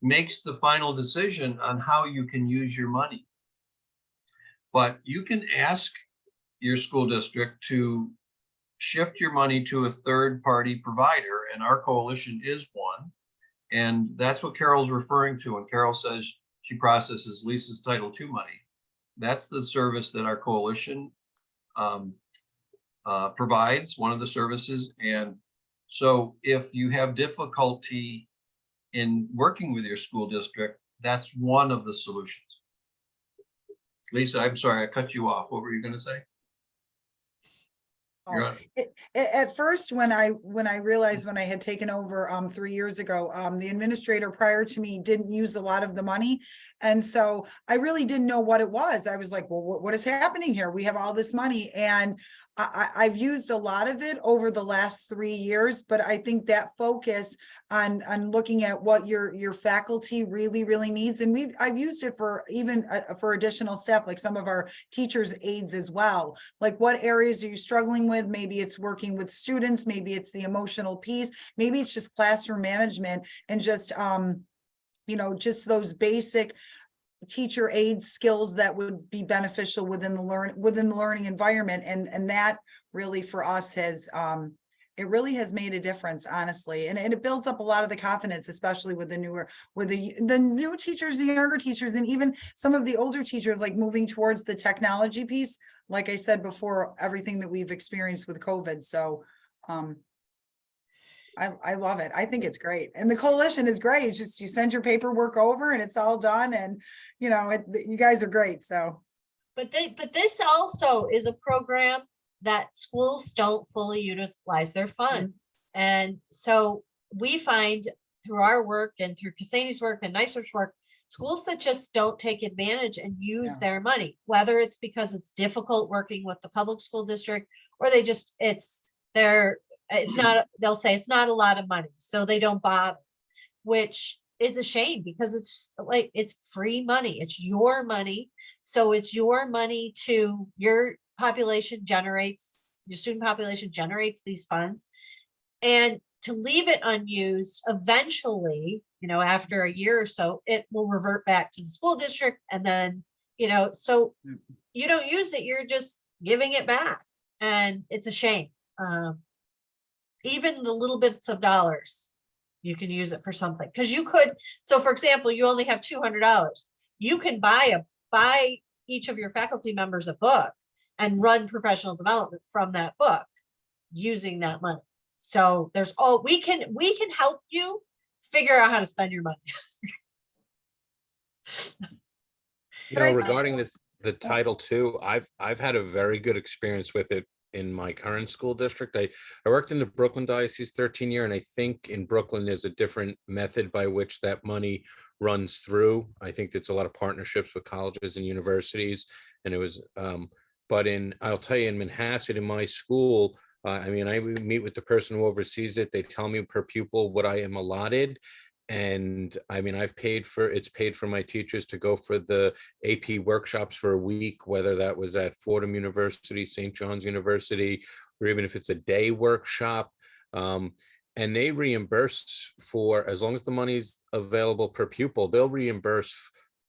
makes the final decision on how you can use your money. But you can ask your school district to shift your money to a third-party provider, and our coalition is one. And that's what Carol's referring to when Carol says she processes Lisa's Title II money. That's the service that our coalition provides, one of the services. And so if you have difficulty in working with your school district, that's one of the solutions. Lisa, I'm sorry, I cut you off. What were you going to say? You're on. At first, when I realized when I had taken over 3 years ago, the administrator prior to me didn't use a lot of the money. And so I really didn't know what it was. I was like, well, what is happening here? We have all this money, and I've used a lot of it over the last 3 years, but I think that focus on looking at what your faculty really needs, and I've used it for even for additional staff, like some of our teachers' aides as well. Like, what areas are you struggling with? Maybe it's working with students, maybe it's the emotional piece, maybe it's just classroom management, and just just those basic teacher aid skills that would be beneficial within the learning environment. And that really for us has it really has made a difference, honestly. And it builds up a lot of the confidence, especially with the new teachers, the younger teachers, and even some of the older teachers, like moving towards the technology piece, like I said before, everything that we've experienced with COVID. So I love it. I think it's great. And the coalition is great. It's just, you send your paperwork over and it's all done, and you guys are great. So. But this also is a program that schools don't fully utilize their funds. And so we find through our work and through Cassani's work and NYSERD's work, schools that just don't take advantage and use their money, whether it's because it's difficult working with the public school district, or they just, they'll say it's not a lot of money, so they don't bother, which is a shame, because it's like, it's free money. It's your money. So it's your money to your population generates, your student population generates these funds, and to leave it unused, eventually, after a year or so, it will revert back to the school district. And then, so you don't use it, you're just giving it back. And it's a shame. Even the little bits of dollars, you can use it for something, because you could. So for example, you only have $200. You can buy each of your faculty members a book and run professional development from that book using that money. So we can help you figure out how to spend your money. Regarding the Title II, I've had a very good experience with it in my current school district. I worked in the Brooklyn Diocese 13 years, and I think in Brooklyn there's a different method by which that money runs through. I think it's a lot of partnerships with colleges and universities, and it was but I'll tell you, in Manhasset, in my school, I meet with the person who oversees it. They tell me per pupil what I am allotted. And it's paid for my teachers to go for the AP workshops for a week, whether that was at Fordham University, St. John's University, or even if it's a day workshop. And they reimburse for, as long as the money's available per pupil, they'll reimburse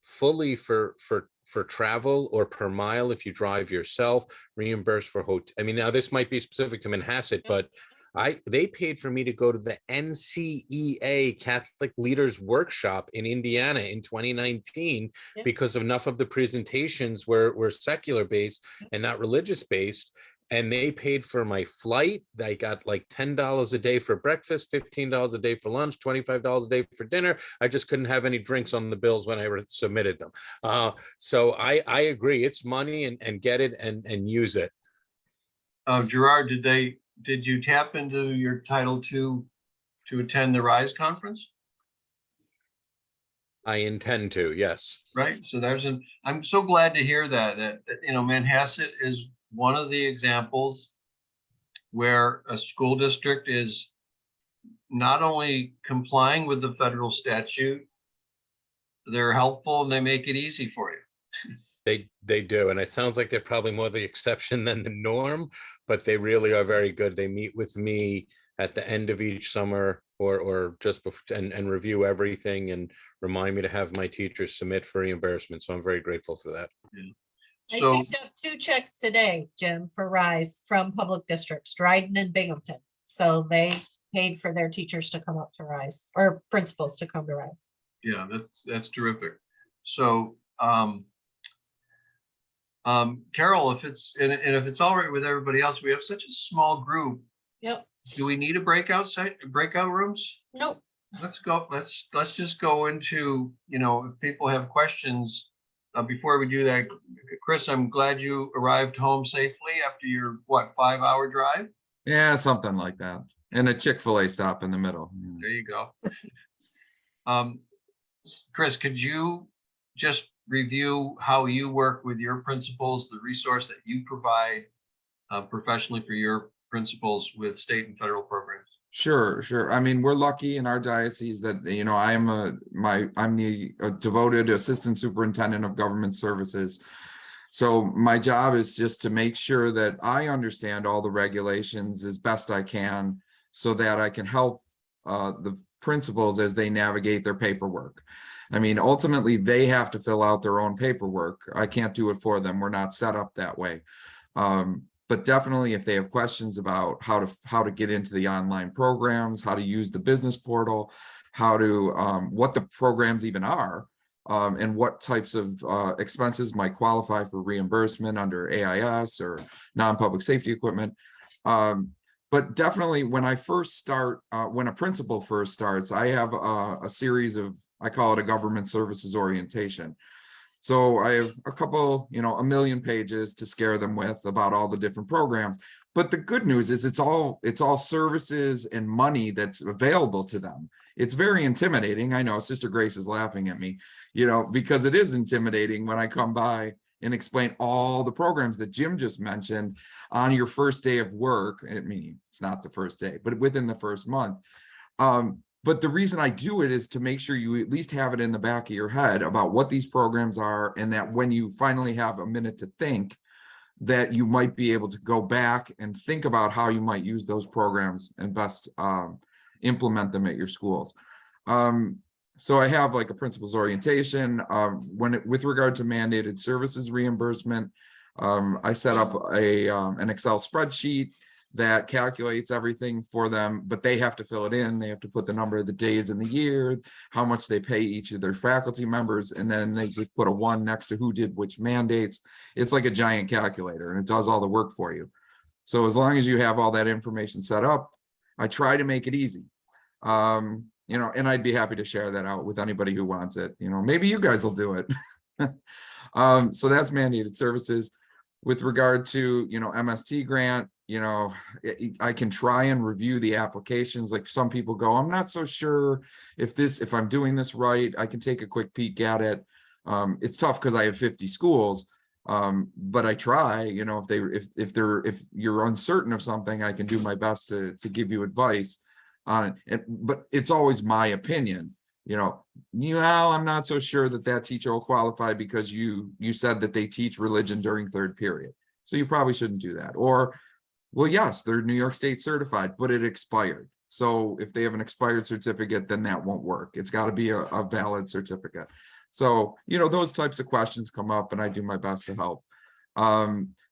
fully for travel, or per mile if you drive yourself, reimburse for hotel. Now this might be specific to Manhasset, but they paid for me to go to the NCEA Catholic Leaders Workshop in Indiana in 2019 because enough of the presentations were secular based and not religious based. And they paid for my flight. I got like $10 a day for breakfast, $15 a day for lunch, $25 a day for dinner. I just couldn't have any drinks on the bills when I submitted them. So I agree. It's money, and get it and use it. Gerard, did you tap into your Title II to attend the RISE conference? I intend to, yes. Right. So I'm so glad to hear that Manhasset is one of the examples where a school district is not only complying with the federal statute, they're helpful and they make it easy for you. They do. And it sounds like they're probably more the exception than the norm, but they really are very good. They meet with me at the end of each summer or just before, and review everything and remind me to have my teachers submit for reimbursement. So I'm very grateful for that. Yeah. I So picked up 2 checks today, Jim, for RISE from public districts, Dryden and Binghamton. So they paid for their teachers to come up to RISE, or principals to come to RISE. yeah, that's terrific. So Carol, if it's, and if it's all right with everybody else, we have such a small group. Yep. Do we need a breakout rooms? Nope. Let's go, let's just go into, if people have questions, before we do that, Chris, I'm glad you arrived home safely after your, what, 5-hour drive? Yeah, something like that. And a Chick-fil-A stop in the middle. There you go. Um, Chris, could you just review how you work with your principals, the resource that you provide professionally for your principals with state and federal programs? Sure. I mean, we're lucky in our diocese that, I'm the devoted assistant superintendent of government services. So my job is just to make sure that I understand all the regulations as best I can so that I can help the principals as they navigate their paperwork. I mean, ultimately, they have to fill out their own paperwork. I can't do it for them. We're not set up that way. But definitely, if they have questions about how to get into the online programs, how to use the business portal, how to what the programs even are, and what types of expenses might qualify for reimbursement under AIS or non-public safety equipment. But definitely, when I first start, when a principal first starts, I have a series of, I call it a government services orientation. So I have a couple, a million pages to scare them with about all the different programs. But the good news is it's all services and money that's available to them. It's very intimidating. I know Sister Grace is laughing at me, because it is intimidating when I come by and explain all the programs that Jim just mentioned on your first day of work. I mean, it's not the first day, but within the first month. But the reason I do it is to make sure you at least have it in the back of your head about what these programs are, and that when you finally have a minute to think, that you might be able to go back and think about how you might use those programs and best implement them at your schools. So I have like a principal's orientation. With regard to mandated services reimbursement, I set up an Excel spreadsheet that calculates everything for them, but they have to fill it in. They have to put the number of the days in the year, how much they pay each of their faculty members, and then they just put a 1 next to who did which mandates. It's like a giant calculator, and it does all the work for you. So as long as you have all that information set up, I try to make it easy. And I'd be happy to share that out with anybody who wants it. Maybe you guys will do it. So that's mandated services. With regard to, MST grant, I can try and review the applications. Like some people go, I'm not so sure if I'm doing this right. I can take a quick peek at it. It's tough because I have 50 schools, but I try. If you're uncertain of something, I can do my best to give you advice on it. But it's always my opinion. I'm not so sure that teacher will qualify because you said that they teach religion during third period. So you probably shouldn't do that. Or, well, yes, they're New York State certified, but it expired. So if they have an expired certificate, then that won't work. It's got to be a valid certificate. So, those types of questions come up and I do my best to help.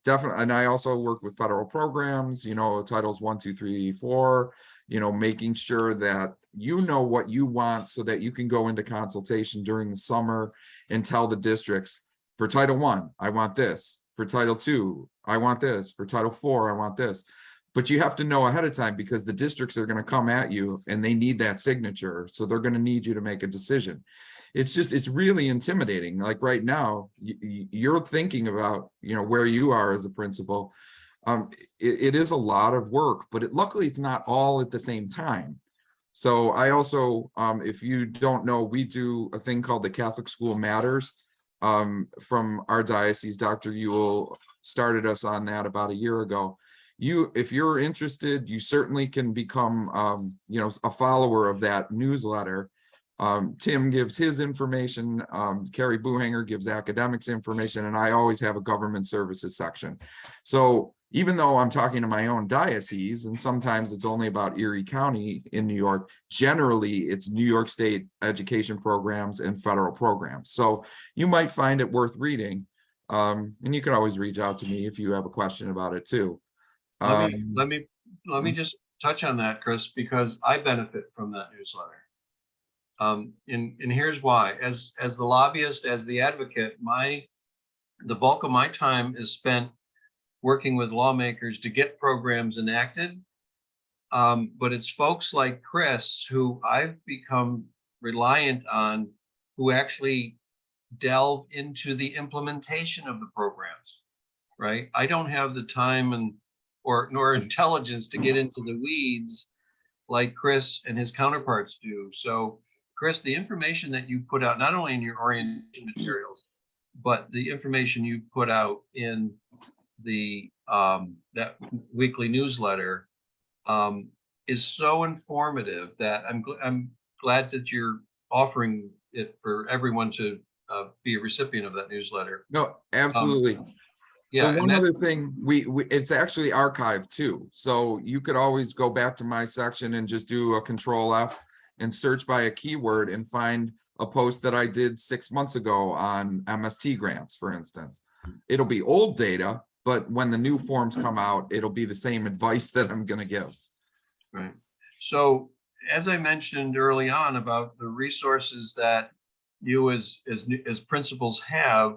Definitely. And I also work with federal programs, titles 1, 2, 3, 4, making sure that what you want so that you can go into consultation during the summer and tell the districts, for Title I, I want this. For Title II, I want this. For Title IV, I want this. But you have to know ahead of time because the districts are going to come at you and they need that signature. So they're going to need you to make a decision. It's really intimidating. Like right now, you're thinking about, where you are as a principal. It is a lot of work, but luckily it's not all at the same time. So I also, if you don't know, we do a thing called the Catholic School Matters from our diocese. Dr. Ewell started us on that about a year ago. If you're interested, you certainly can become, a follower of that newsletter. Tim gives his information, Carrie Buhanger gives academics information, and I always have a government services section. So even though I'm talking to my own diocese, and sometimes it's only about Erie County in New York, generally it's New York State education programs and federal programs. So you might find it worth reading. And you can always reach out to me if you have a question about it too. Let me just touch on that, Chris, because I benefit from that newsletter. And here's why. As the lobbyist, as the advocate, my the bulk of my time is spent working with lawmakers to get programs enacted. But it's folks like Chris who I've become reliant on, who actually delve into the implementation of the programs, right? I don't have the time and or nor intelligence to get into the weeds like Chris and his counterparts do. So Chris, the information that you put out, not only in your orientation materials, but the information you put out in the that weekly newsletter is so informative that I'm glad that you're offering it for everyone to be a recipient of that newsletter. No, absolutely. Yeah, But and one that, other thing, we it's actually archived too. So you could always go back to my section and just do a Control F and search by a keyword and find a post that I did 6 months ago on MST grants, for instance. It'll be old data, but when the new forms come out, it'll be the same advice that I'm gonna give. right. So as I mentioned early on about the resources that you as principals have,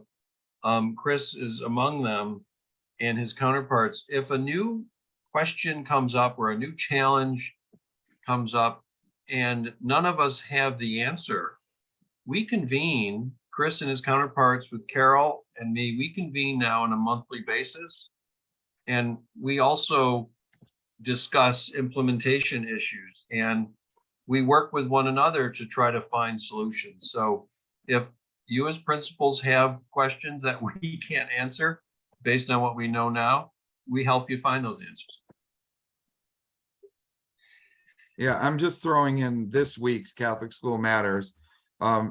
Chris is among them and his counterparts. If a new question comes up or a new challenge comes up and none of us have the answer, we convene, Chris and his counterparts with Carol and me, we convene now on a monthly basis. And we also discuss implementation issues and we work with one another to try to find solutions. So if you as principals have questions that we can't answer based on what we know now, we help you find those answers. Yeah, I'm just throwing in this week's Catholic School Matters.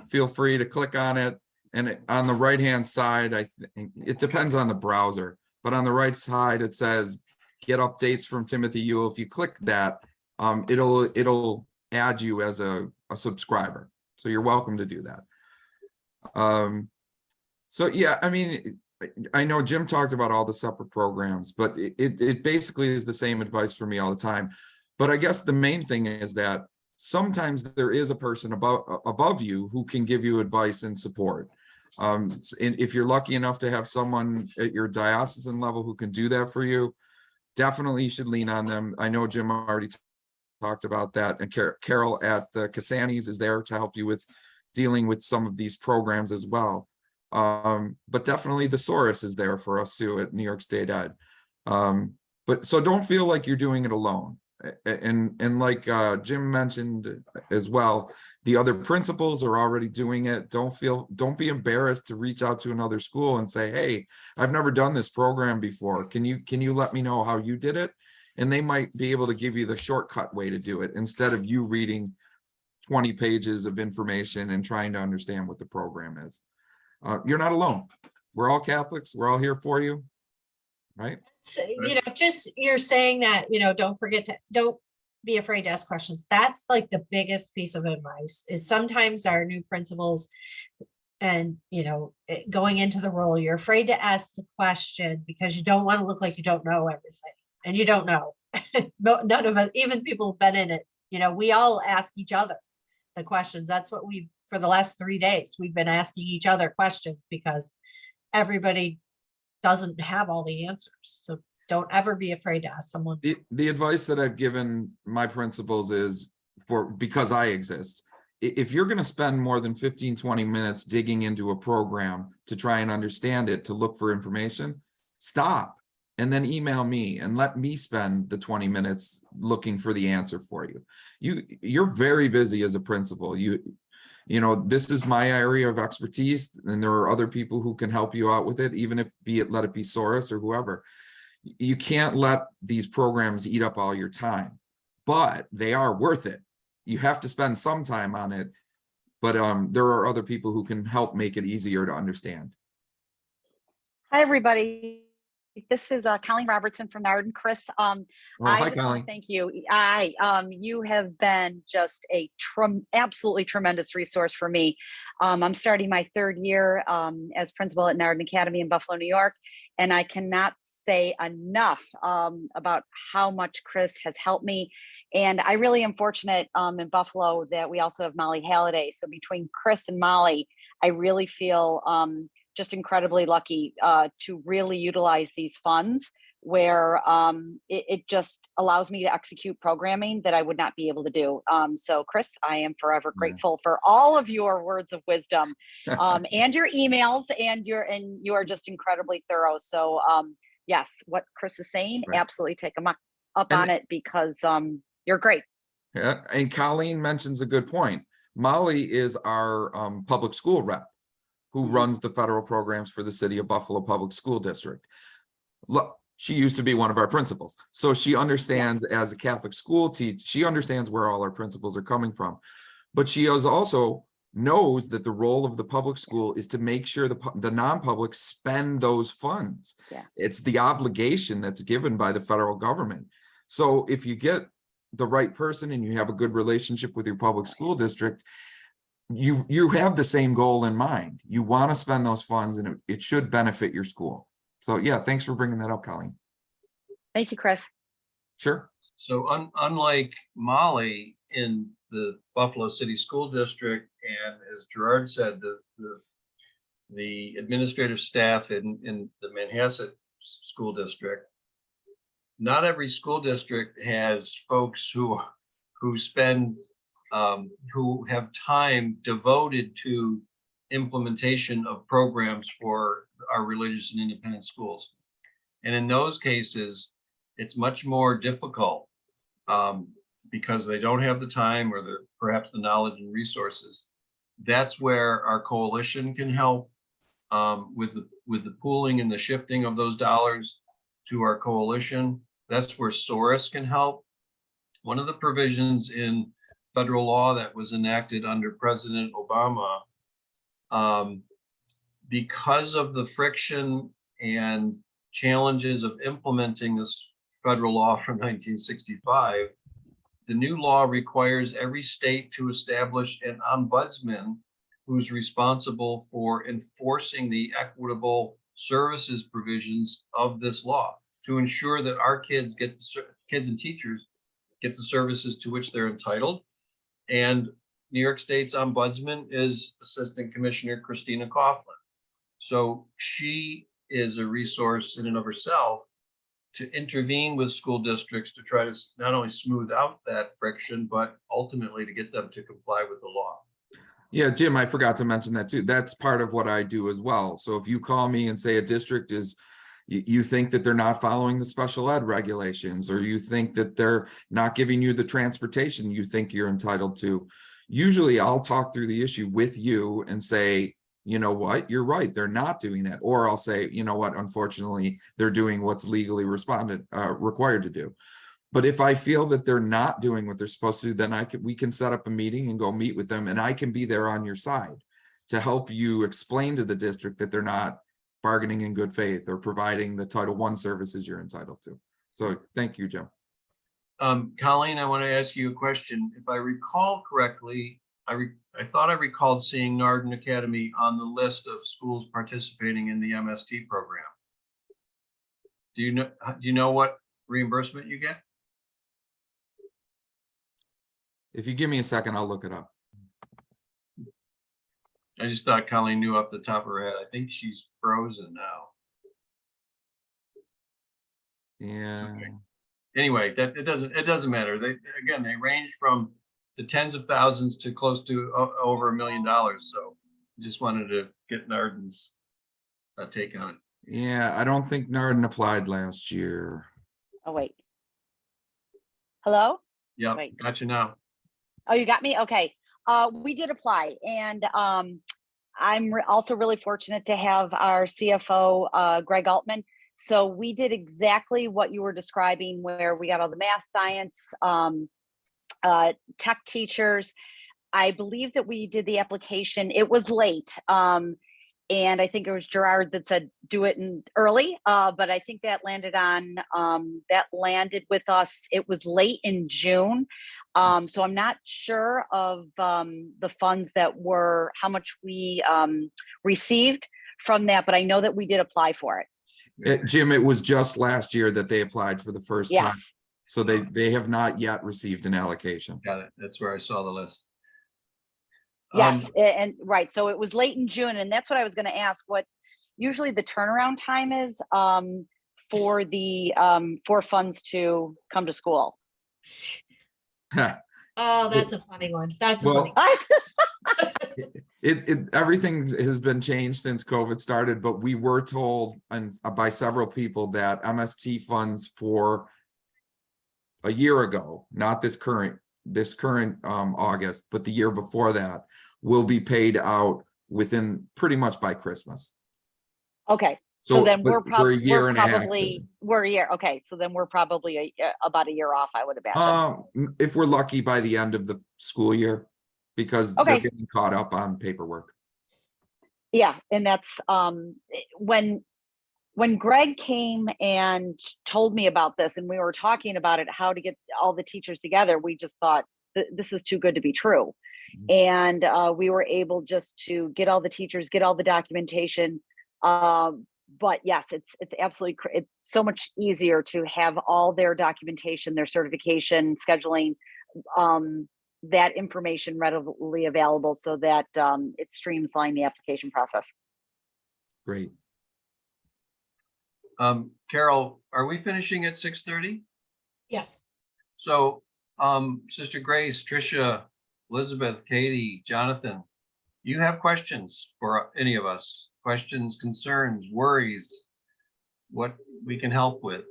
Feel free to click on it. And on the right-hand side, I think it depends on the browser, but on the right side, it says get updates from Timothy Yule. If you click that, it'll add you as a subscriber. So you're welcome to do that. So yeah, I mean, I know Jim talked about all the separate programs, but it basically is the same advice for me all the time. But I guess the main thing is that sometimes there is a person above you who can give you advice and support. And if you're lucky enough to have someone at your diocesan level who can do that for you, definitely you should lean on them. I know Jim already talked about that, and Carol at the Casanis is there to help you with dealing with some of these programs as well. But definitely the Soros is there for us too at New York State Ed. But so don't feel like you're doing it alone. And like Jim mentioned as well, the other principals are already doing it. Don't be embarrassed to reach out to another school and say, hey, I've never done this program before. Can you let me know how you did it? And they might be able to give you the shortcut way to do it instead of you reading 20 pages of information and trying to understand what the program is. You're not alone. We're all Catholics. We're all here for you, right? So, just you're saying that, don't be afraid to ask questions. That's like the biggest piece of advice is sometimes our new principals and, going into the role, you're afraid to ask the question because you don't want to look like you don't know everything, and you don't know. None of us, even people who've been in it, we all ask each other the questions. That's what for the last 3 days, we've been asking each other questions because everybody doesn't have all the answers. So don't ever be afraid to ask someone. The advice that I've given my principals is because I exist. If you're going to spend more than 15, 20 minutes digging into a program to try and understand it, to look for information, stop and then email me and let me spend the 20 minutes looking for the answer for you. You're very busy as a principal. This is my area of expertise, and there are other people who can help you out with it, even if let it be Soros or whoever. You can't let these programs eat up all your time, but they are worth it. You have to spend some time on it, but there are other people who can help make it easier to understand. Hi, everybody. This is Colleen Robertson from Narden. Chris, Hi, just want Colleen. to thank you. You have been just a absolutely tremendous resource for me. I'm starting my 3rd year as principal at Narden Academy in Buffalo, New York, and I cannot say enough about how much Chris has helped me And I really am fortunate in Buffalo that we also have Molly Halliday. So between Chris and Molly, I really feel just incredibly lucky to really utilize these funds where it just allows me to execute programming that I would not be able to do. So Chris, I am forever grateful for all of your words of wisdom and your emails, and you are just incredibly thorough. So yes, what Chris is saying, Right. absolutely take him up on it, because you're great. Yeah, and Colleen mentions a good point. Molly is our public school rep who runs the federal programs for the City of Buffalo Public School District. Look, she used to be one of our principals, so she understands as a Catholic school teacher, she understands where all our principals are coming from. But she also knows that the role of the public school is to make sure the non-public spend those funds. Yeah. It's the obligation that's given by the federal government. So if you get the right person and you have a good relationship with your public school district, you have the same goal in mind. You want to spend those funds, and it should benefit your school. So yeah, thanks for bringing that up, Colleen. Thank you, Chris. Sure. So unlike Molly in the Buffalo City School District, and as Gerard said, the administrative staff in the Manhasset School District, not every school district has folks who spend who have time devoted to implementation of programs for our religious and independent schools. And in those cases, it's much more difficult because they don't have the time or perhaps the knowledge and resources. That's where our coalition can help with the pooling and the shifting of those dollars to our coalition. That's where SORUS can help. One of the provisions in federal law that was enacted under President Obama, because of the friction and challenges of implementing this federal law from 1965, the new law requires every state to establish an ombudsman who's responsible for enforcing the equitable services provisions of this law to ensure that our kids and teachers get the services to which they're entitled. And New York State's ombudsman is Assistant Commissioner Christina Coughlin. So she is a resource in and of herself to intervene with school districts to try to not only smooth out that friction, but ultimately to get them to comply with the law. Yeah, Jim, I forgot to mention that too. That's part of what I do as well. So if you call me and say a district is, you think that they're not following the special ed regulations, or you think that they're not giving you the transportation you think you're entitled to, usually I'll talk through the issue with you and say, you know what, you're right, they're not doing that. Or I'll say, you know what, unfortunately, they're doing what's legally required to do. But if I feel that they're not doing what they're supposed to do, then we can set up a meeting and go meet with them, and I can be there on your side to help you explain to the district that they're not bargaining in good faith or providing the Title I services you're entitled to. So thank you, Jim. Colleen, I want to ask you a question. If I recall correctly, I thought I recalled seeing Narden Academy on the list of schools participating in the MST program. Do you know what reimbursement you get? If you give me a second, I'll look it up. I just thought Colleen knew off the top of her head. I think she's frozen now. Yeah. Okay. Anyway, it doesn't matter. They range from the tens of thousands to close to over $1 million. So just wanted to get Narden's take on it. Yeah, I don't think Narden applied last year. Oh, wait. Hello? Yeah, Wait. gotcha now. Oh, you got me? Okay. We did apply, and I'm also really fortunate to have our CFO, Greg Altman. So we did exactly what you were describing, where we got all the math, science, tech teachers. I believe that we did the application. It was late. And I think it was Gerard that said, do it in early. But I think that landed with us. It was late in June. So I'm not sure of the funds that how much we received from that, but I know that we did apply for it. Jim, it was just last year that they applied for the first time. So they have not yet received an allocation. Got it. That's where I saw the list. Yes, and right, so it was late in June, and that's what I was gonna ask, what usually the turnaround time is for the for funds to come to school. Oh, that's a funny one. That's a Well, funny. everything has been changed since COVID started, but we were told and by several people that MST funds for a year ago, not this current August, but the year before that, will be paid out within pretty much by Christmas. Okay, so then but we're probably, a year and a half probably, we're a year, okay, so then we're probably about a year off, I would imagine. if we're lucky by the end of the school year, because they're Okay. getting caught up on paperwork. Yeah, and that's when Greg came and told me about this and we were talking about it, how to get all the teachers together, we just thought this is too good to be true. And we were able just to get all the teachers, get all the documentation. But yes, it's absolutely, it's so much easier to have all their documentation, their certification, scheduling, that information readily available so that it streamlines the application process. Great. Carol, are we finishing at 6:30? Yes. So, Sister Grace, Tricia, Elizabeth, Katie, Jonathan, you have questions for any of us? Questions, concerns, worries, what we can help with?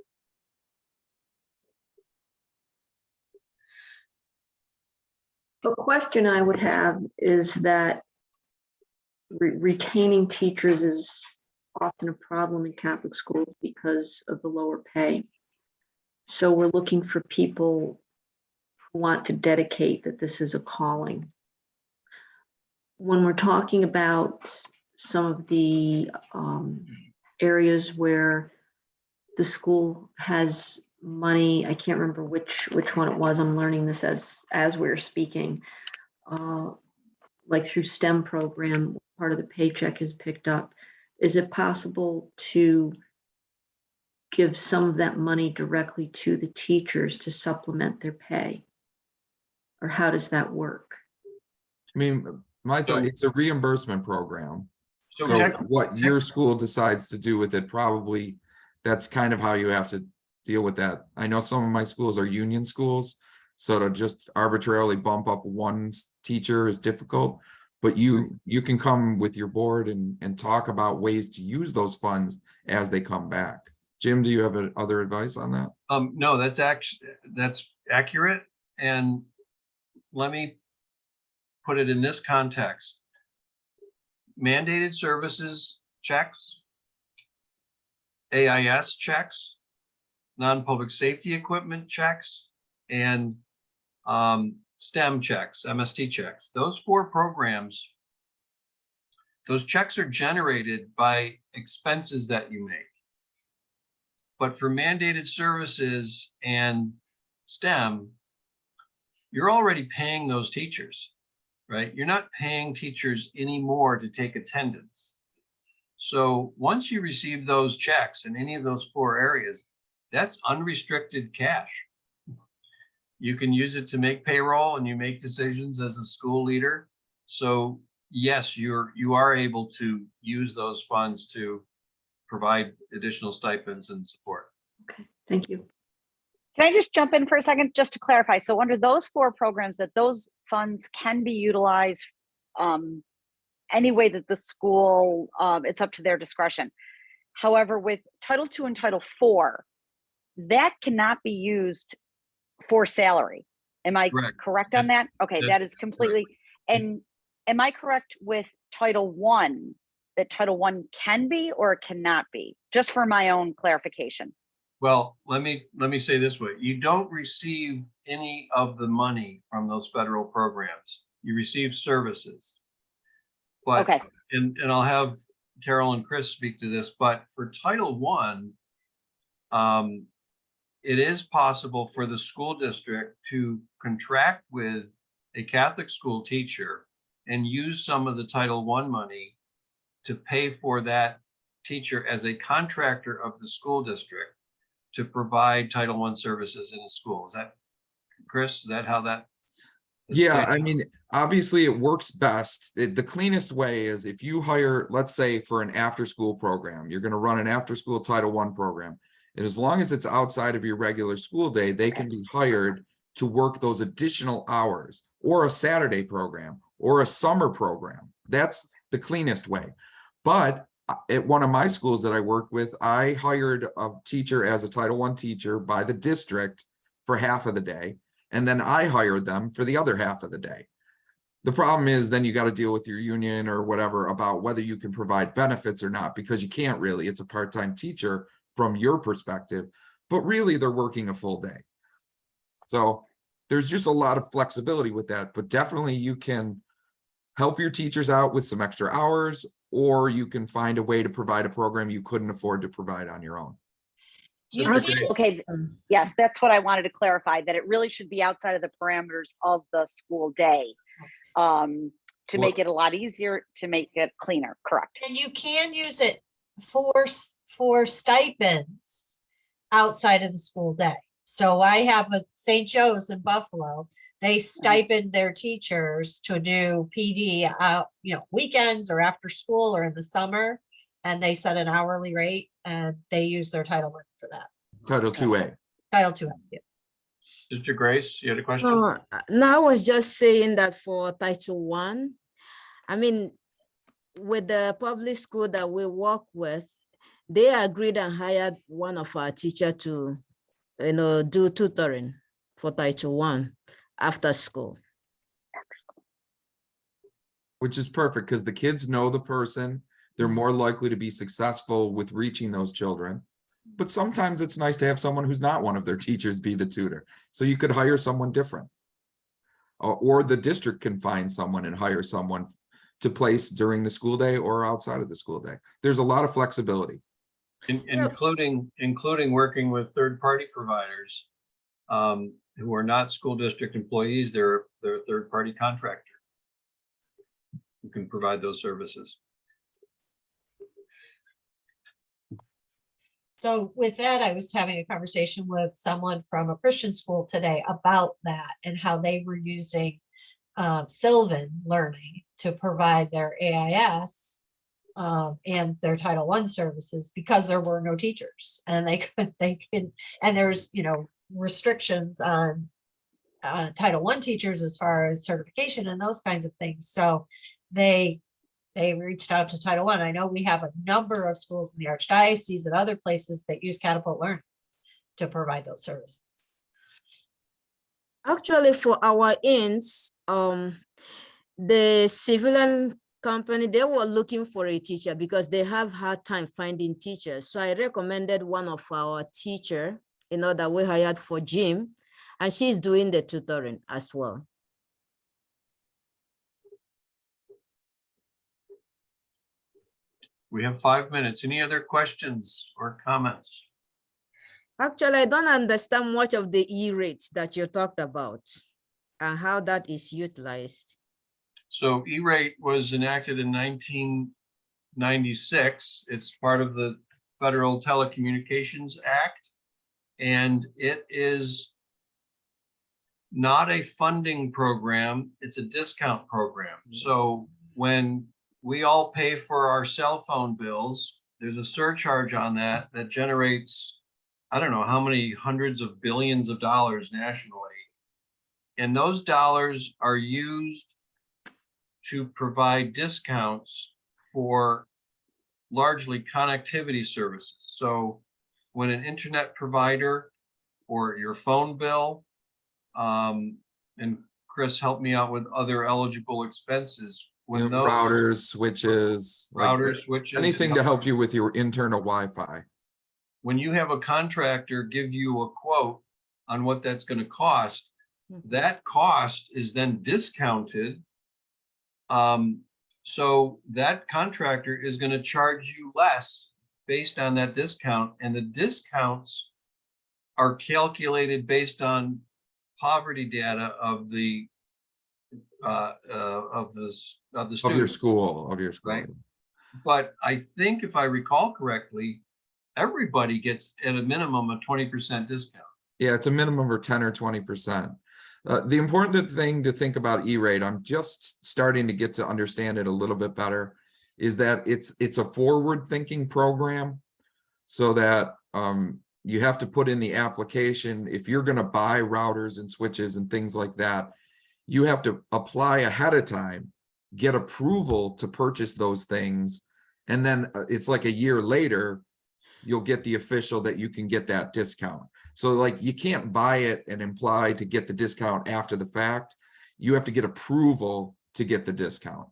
A question I would have is that retaining teachers is often a problem in Catholic schools because of the lower pay. So we're looking for people who want to dedicate that this is a calling. When we're talking about some of the areas where the school has money, I can't remember which one it was. I'm learning this as we're speaking. Like through STEM program, part of the paycheck is picked up. Is it possible to give some of that money directly to the teachers to supplement their pay? Or how does that work? I mean, my thought, it's a reimbursement program. So So check- what your school decides to do with it, probably, that's kind of how you have to deal with that. I know some of my schools are union schools, so to just arbitrarily bump up one teacher is difficult. But you can come with your board and talk about ways to use those funds as they come back. Jim, do you have other advice on that? No, that's accurate. And let me put it in this context. Mandated services checks, AIS checks, non-public safety equipment checks, and STEM checks, MST checks. Those 4 programs, those checks are generated by expenses that you make. But for mandated services and STEM, you're already paying those teachers, right? You're not paying teachers anymore to take attendance. So once you receive those checks in any of those 4 areas, that's unrestricted cash. You can use it to make payroll and you make decisions as a school leader. So yes, you are able to use those funds to provide additional stipends and support. Okay, thank you. Can I just jump in for a second, just to clarify? So under those 4 programs, that those funds can be utilized any way that the school, it's up to their discretion. However, with Title II and Title IV, that cannot be used for salary. Am I correct on that? Okay, that is completely, and am I correct with Title I, that Title I can be or cannot be? Just for my own clarification. Well, let me say this way. You don't receive any of the money from those federal programs. You receive services. But, okay. And I'll have Carol and Chris speak to this, but for Title I, it is possible for the school district to contract with a Catholic school teacher and use some of the Title I money to pay for that teacher as a contractor of the school district. to provide Title I services in a school. Is that, Chris, is that how that? is Yeah, planned I out? mean, obviously it works best. The cleanest way is if you hire, let's say for an after-school program, you're gonna run an after-school Title I program. And as long as it's outside of your regular school day, they can be hired to work those additional hours, or a Saturday program, or a summer program. That's the cleanest way. But at one of my schools that I worked with, I hired a teacher as a Title I teacher by the district for half of the day. And then I hired them for the other half of the day. The problem is then you got to deal with your union or whatever about whether you can provide benefits or not, because you can't really. It's a part-time teacher from your perspective, but really they're working a full day. So there's just a lot of flexibility with that, but definitely you can help your teachers out with some extra hours, or you can find a way to provide a program you couldn't afford to provide on your own. You Sister can't- Grace, Okay, yes, that's what I wanted to clarify, that it really should be outside of the parameters of the school day. To make it a lot easier, to make it cleaner, correct? And you can use it for stipends outside of the school day. So I have a St. Joe's in Buffalo. They stipend their teachers to do PD out, weekends or after school or in the summer. And they set an hourly rate and they use their Title I for that. Title II-A. Title II. Yeah. Sister Grace, you had a question? No, I was just saying that for Title I mean, with the public school that we work with, they agreed and hired one of our teachers to, do tutoring for Title I after school. Which is perfect because the kids know the person. They're more likely to be successful with reaching those children. But sometimes it's nice to have someone who's not one of their teachers be the tutor. So you could hire someone different. Or the district can find someone and hire someone to place during the school day or outside of the school day. There's a lot of flexibility. Including working with third-party providers who are not school district employees. They're a third-party contractor who can provide those services. So with that, I was having a conversation with someone from a Christian school today about that and how they were using Sylvan Learning to provide their AIS and their Title I services because there were no teachers, and and there's restrictions on Title I teachers as far as certification and those kinds of things. So they reached out to Title I. I know we have a number of schools in the Archdiocese and other places that use Catapult Learning to provide those services. Actually, for our ends, the civilian company, they were looking for a teacher because they have hard time finding teachers. So I recommended one of our teacher, that we hired for Jim, and she's doing the tutoring as well. We have 5 minutes. Any other questions or comments? Actually, I don't understand much of the E-rate that you talked about and how that is utilized. So E-rate was enacted in 1996. It's part of the Federal Telecommunications Act, and it is not a funding program, it's a discount program. So when we all pay for our cell phone bills, there's a surcharge on that generates, I don't know how many hundreds of billions of dollars nationally. And those dollars are used to provide discounts for largely connectivity services. So when an internet provider or your phone bill, and Chris helped me out with other eligible expenses. When those Routers, switches, switches, anything to help you with your internal Wi-Fi. When you have a contractor give you a quote on what that's going to cost, that cost is then discounted. So that contractor is going to charge you less based on that discount, and the discounts are calculated based on poverty data of the student. Of your school. Right. But I think if I recall correctly, everybody gets at a minimum a 20% discount. Yeah, it's a minimum of 10 or 20%. The important thing to think about E-rate, I'm just starting to get to understand it a little bit better, is that it's a forward-thinking program, so that you have to put in the application. If you're going to buy routers and switches and things like that, you have to apply ahead of time, get approval to purchase those things, and then it's like a year later, you'll get the official that you can get that discount. So like you can't buy it and imply to get the discount after the fact. You have to get approval to get the discount.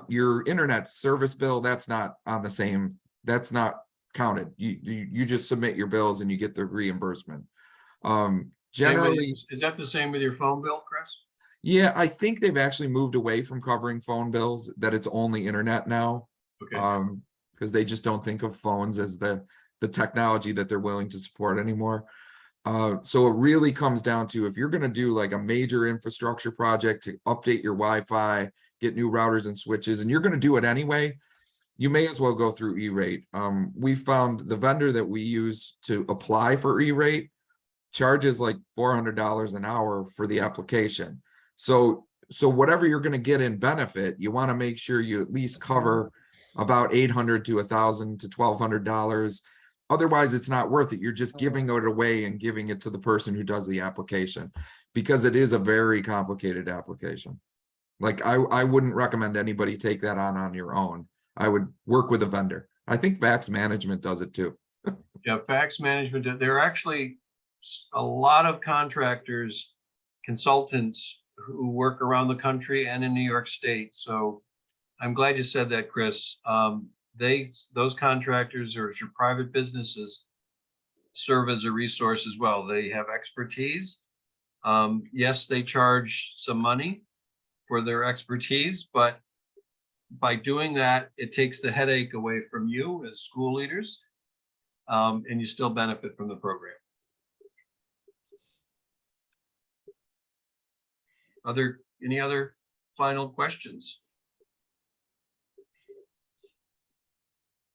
Your internet service bill, that's not on the same, that's not counted. You just submit your bills and you get the reimbursement. Generally, is that the same with your phone bill, Chris? yeah, I think they've actually moved away from covering phone bills, that it's only internet now. Okay. Because they just don't think of phones as the technology that they're willing to support anymore. So it really comes down to, if you're going to do like a major infrastructure project to update your Wi-Fi, get new routers and switches, and you're going to do it anyway, you may as well go through E-rate. We found the vendor that we use to apply for E-rate charges like $400 an hour for the application. So whatever you're going to get in benefit, you want to make sure you at least cover about $800 to $1,000 to $1,200. Otherwise, it's not worth it. You're just giving it away and giving it to the person who does the application, because it is a very complicated application. Like I wouldn't recommend anybody take that on your own. I would work with a vendor. I think Fax Management does it too. Yeah, fax management. There are actually a lot of contractors, consultants who work around the country and in New York State. So I'm glad you said that, Chris. Those contractors, or your private businesses, serve as a resource as well. They have expertise. Yes, they charge some money for their expertise, but by doing that, it takes the headache away from you as school leaders, and you still benefit from the program. Any other final questions?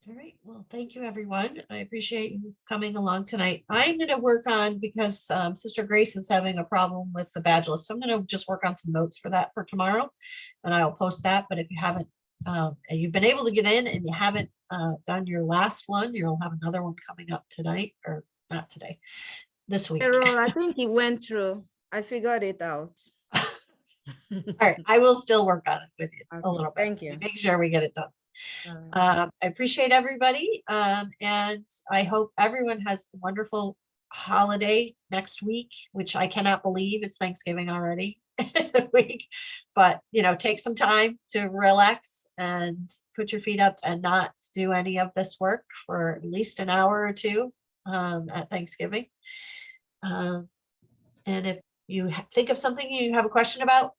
All right, well, thank you, everyone. I appreciate you coming along tonight. I'm gonna work on, because Sister Grace is having a problem with the badge list, so I'm gonna just work on some notes for that for tomorrow, and I'll post that. But if you haven't, and you've been able to get in and you haven't done your last one, you'll have another one coming up tonight, or not today, this week. Carol, I think it went through. I figured it out. All right, I will still work on it with you a little bit. Thank you. Make sure we get it done. All right. I appreciate everybody, and I hope everyone has a wonderful holiday next week, which I cannot believe it's Thanksgiving already week. But take some time to relax and put your feet up and not do any of this work for at least an hour or two at Thanksgiving. And if you think of something you have a question about,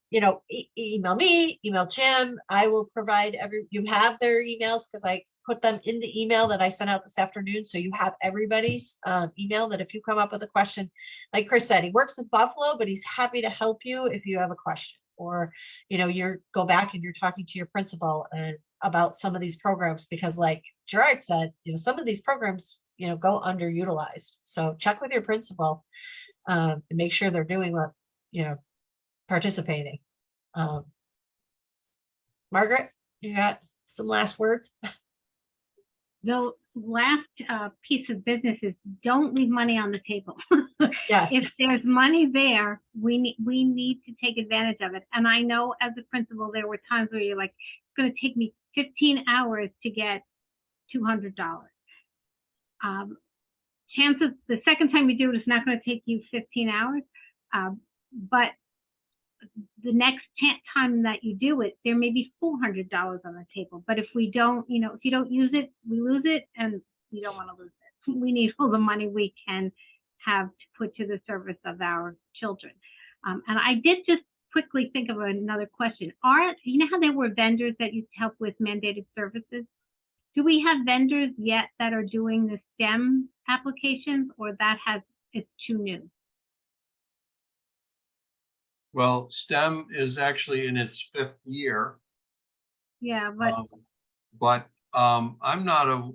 email me, email Jim. I will provide you have their emails, because I put them in the email that I sent out this afternoon. So you have everybody's email, that if you come up with a question, like Chris said, he works in Buffalo, but he's happy to help you if you have a question, or, you go back and you're talking to your principal and about some of these programs, because like Gerard said, some of these programs, go underutilized. So check with your principal and make sure they're doing what, participating. Margaret, you got some last words? The last piece of business is, don't leave money on the table. Yes. If there's money there, we need to take advantage of it. And I know as a principal, there were times where you're like, it's going to take me 15 hours to get $200. Chances, the second time you do it, it's not going to take you 15 hours. But the next time that you do it, there may be $400 on the table. But if we don't, if you don't use it, we lose it, and we don't want to lose it. We need all the money we can have to put to the service of our children. And I did just quickly think of another question. You know how there were vendors that used to help with mandated services? Do we have vendors yet that are doing the STEM applications, or it's too new? Well, STEM is actually in its 5th year. Yeah, but I'm not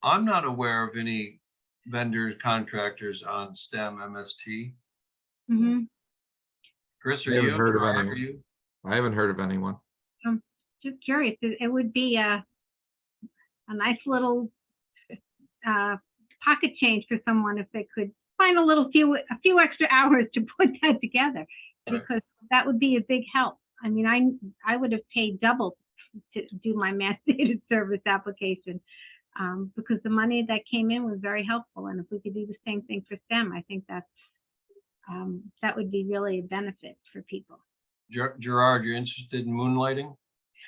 I'm not aware of any vendors, contractors on STEM MST. Mhm. Chris, are I haven't you? heard of Gerard, anyone. are you? I haven't heard of anyone. Just curious, it would be a nice little pocket change for someone if they could find a few extra hours to put that together, Right. because that would be a big help. I mean, I would have paid double to do my mandated service application, because the money that came in was very helpful. And if we could do the same thing for STEM, I think that would be really a benefit for people. Gerard, you're interested in moonlighting?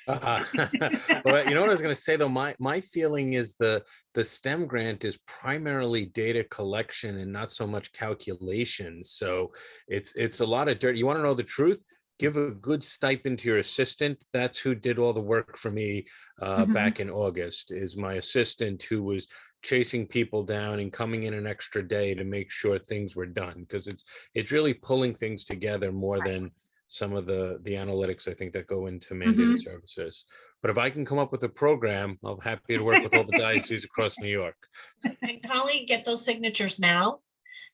Well, you know what I was going to say though. My feeling is the STEM grant is primarily data collection and not so much calculation. So it's a lot of dirt. You want to know the truth? Give a good stipend to your assistant. That's who did all the work for me back in August. Is my assistant, who was chasing people down and coming in an extra day to make sure things were done, because it's really pulling things together more than some of the analytics I think that go into mandated services. But if I can come up with a program, I'm happy to work with all the dioceses across New York. And Colleen, get those signatures now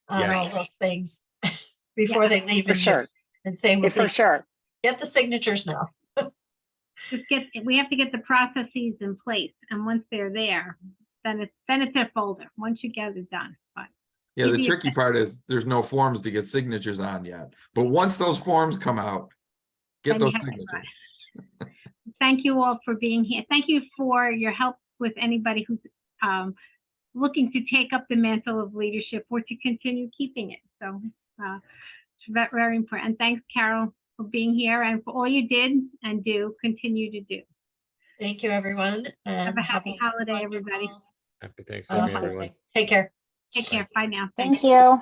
on Yes. all those things before they leave For in June. sure. And say, Yeah, for sure. get the signatures now. We have to get the processes in place, and once they're there, then it's a folder. Once you get it done, but Yeah, the Easy as tricky part is there's no forms to get signatures on yet. But once those forms come out, get Then you those have to signatures. thank you all for being here. Thank you for your help with anybody who's looking to take up the mantle of leadership or to continue keeping it. So it's very important. And thanks, Carol, for being here and for all you did and continue to do. Thank you, everyone. Have a happy holiday, everybody. wonderful, Happy Thanksgiving, everyone. holiday. Take care. Take care. Bye now. Thank you.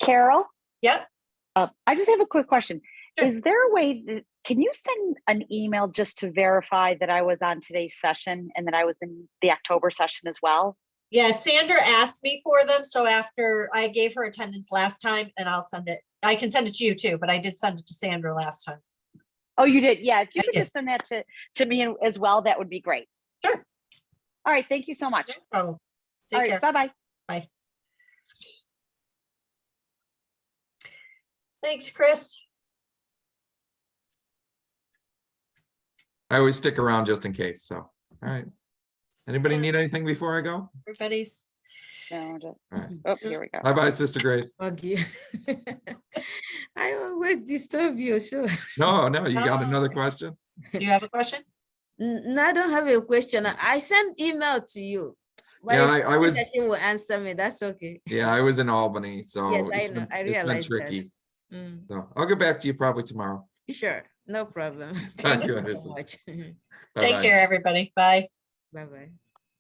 Carol, Yep. I just have a quick question. Sure. Is there a way that, can you send an email just to verify that I was on today's session and that I was in the October session as well? Yeah, Sandra asked me for them. So after I gave her attendance last time, and I'll send it. I can send it to you too, but I did send it to Sandra last time. Oh, you did? Yeah, if you I could did. just send that to me as well, that would be great. Sure. All right, thank you so much. No problem. All Take right, care. bye-bye. Bye. Thanks, Chris. I always stick around just in case, so, all right. Anybody need anything before I go? Everybody's. No, just, All right. oh, here we go. Bye-bye, Sister Grace. Okay. I always disturb you, so. No, you got Oh. another question? Do you have a question? No, I don't have a question. I sent email to you. But Yeah, it's I not was- that you will answer me. That's okay. Yeah, I was in Albany, so Yes, I it's know. been- I it's been realized that. tricky. Mm, So I'll get back to you probably tomorrow. sure, no problem. Thank Thank you, you Edison. so much. Take Bye-bye. care, everybody. Bye. Bye-bye.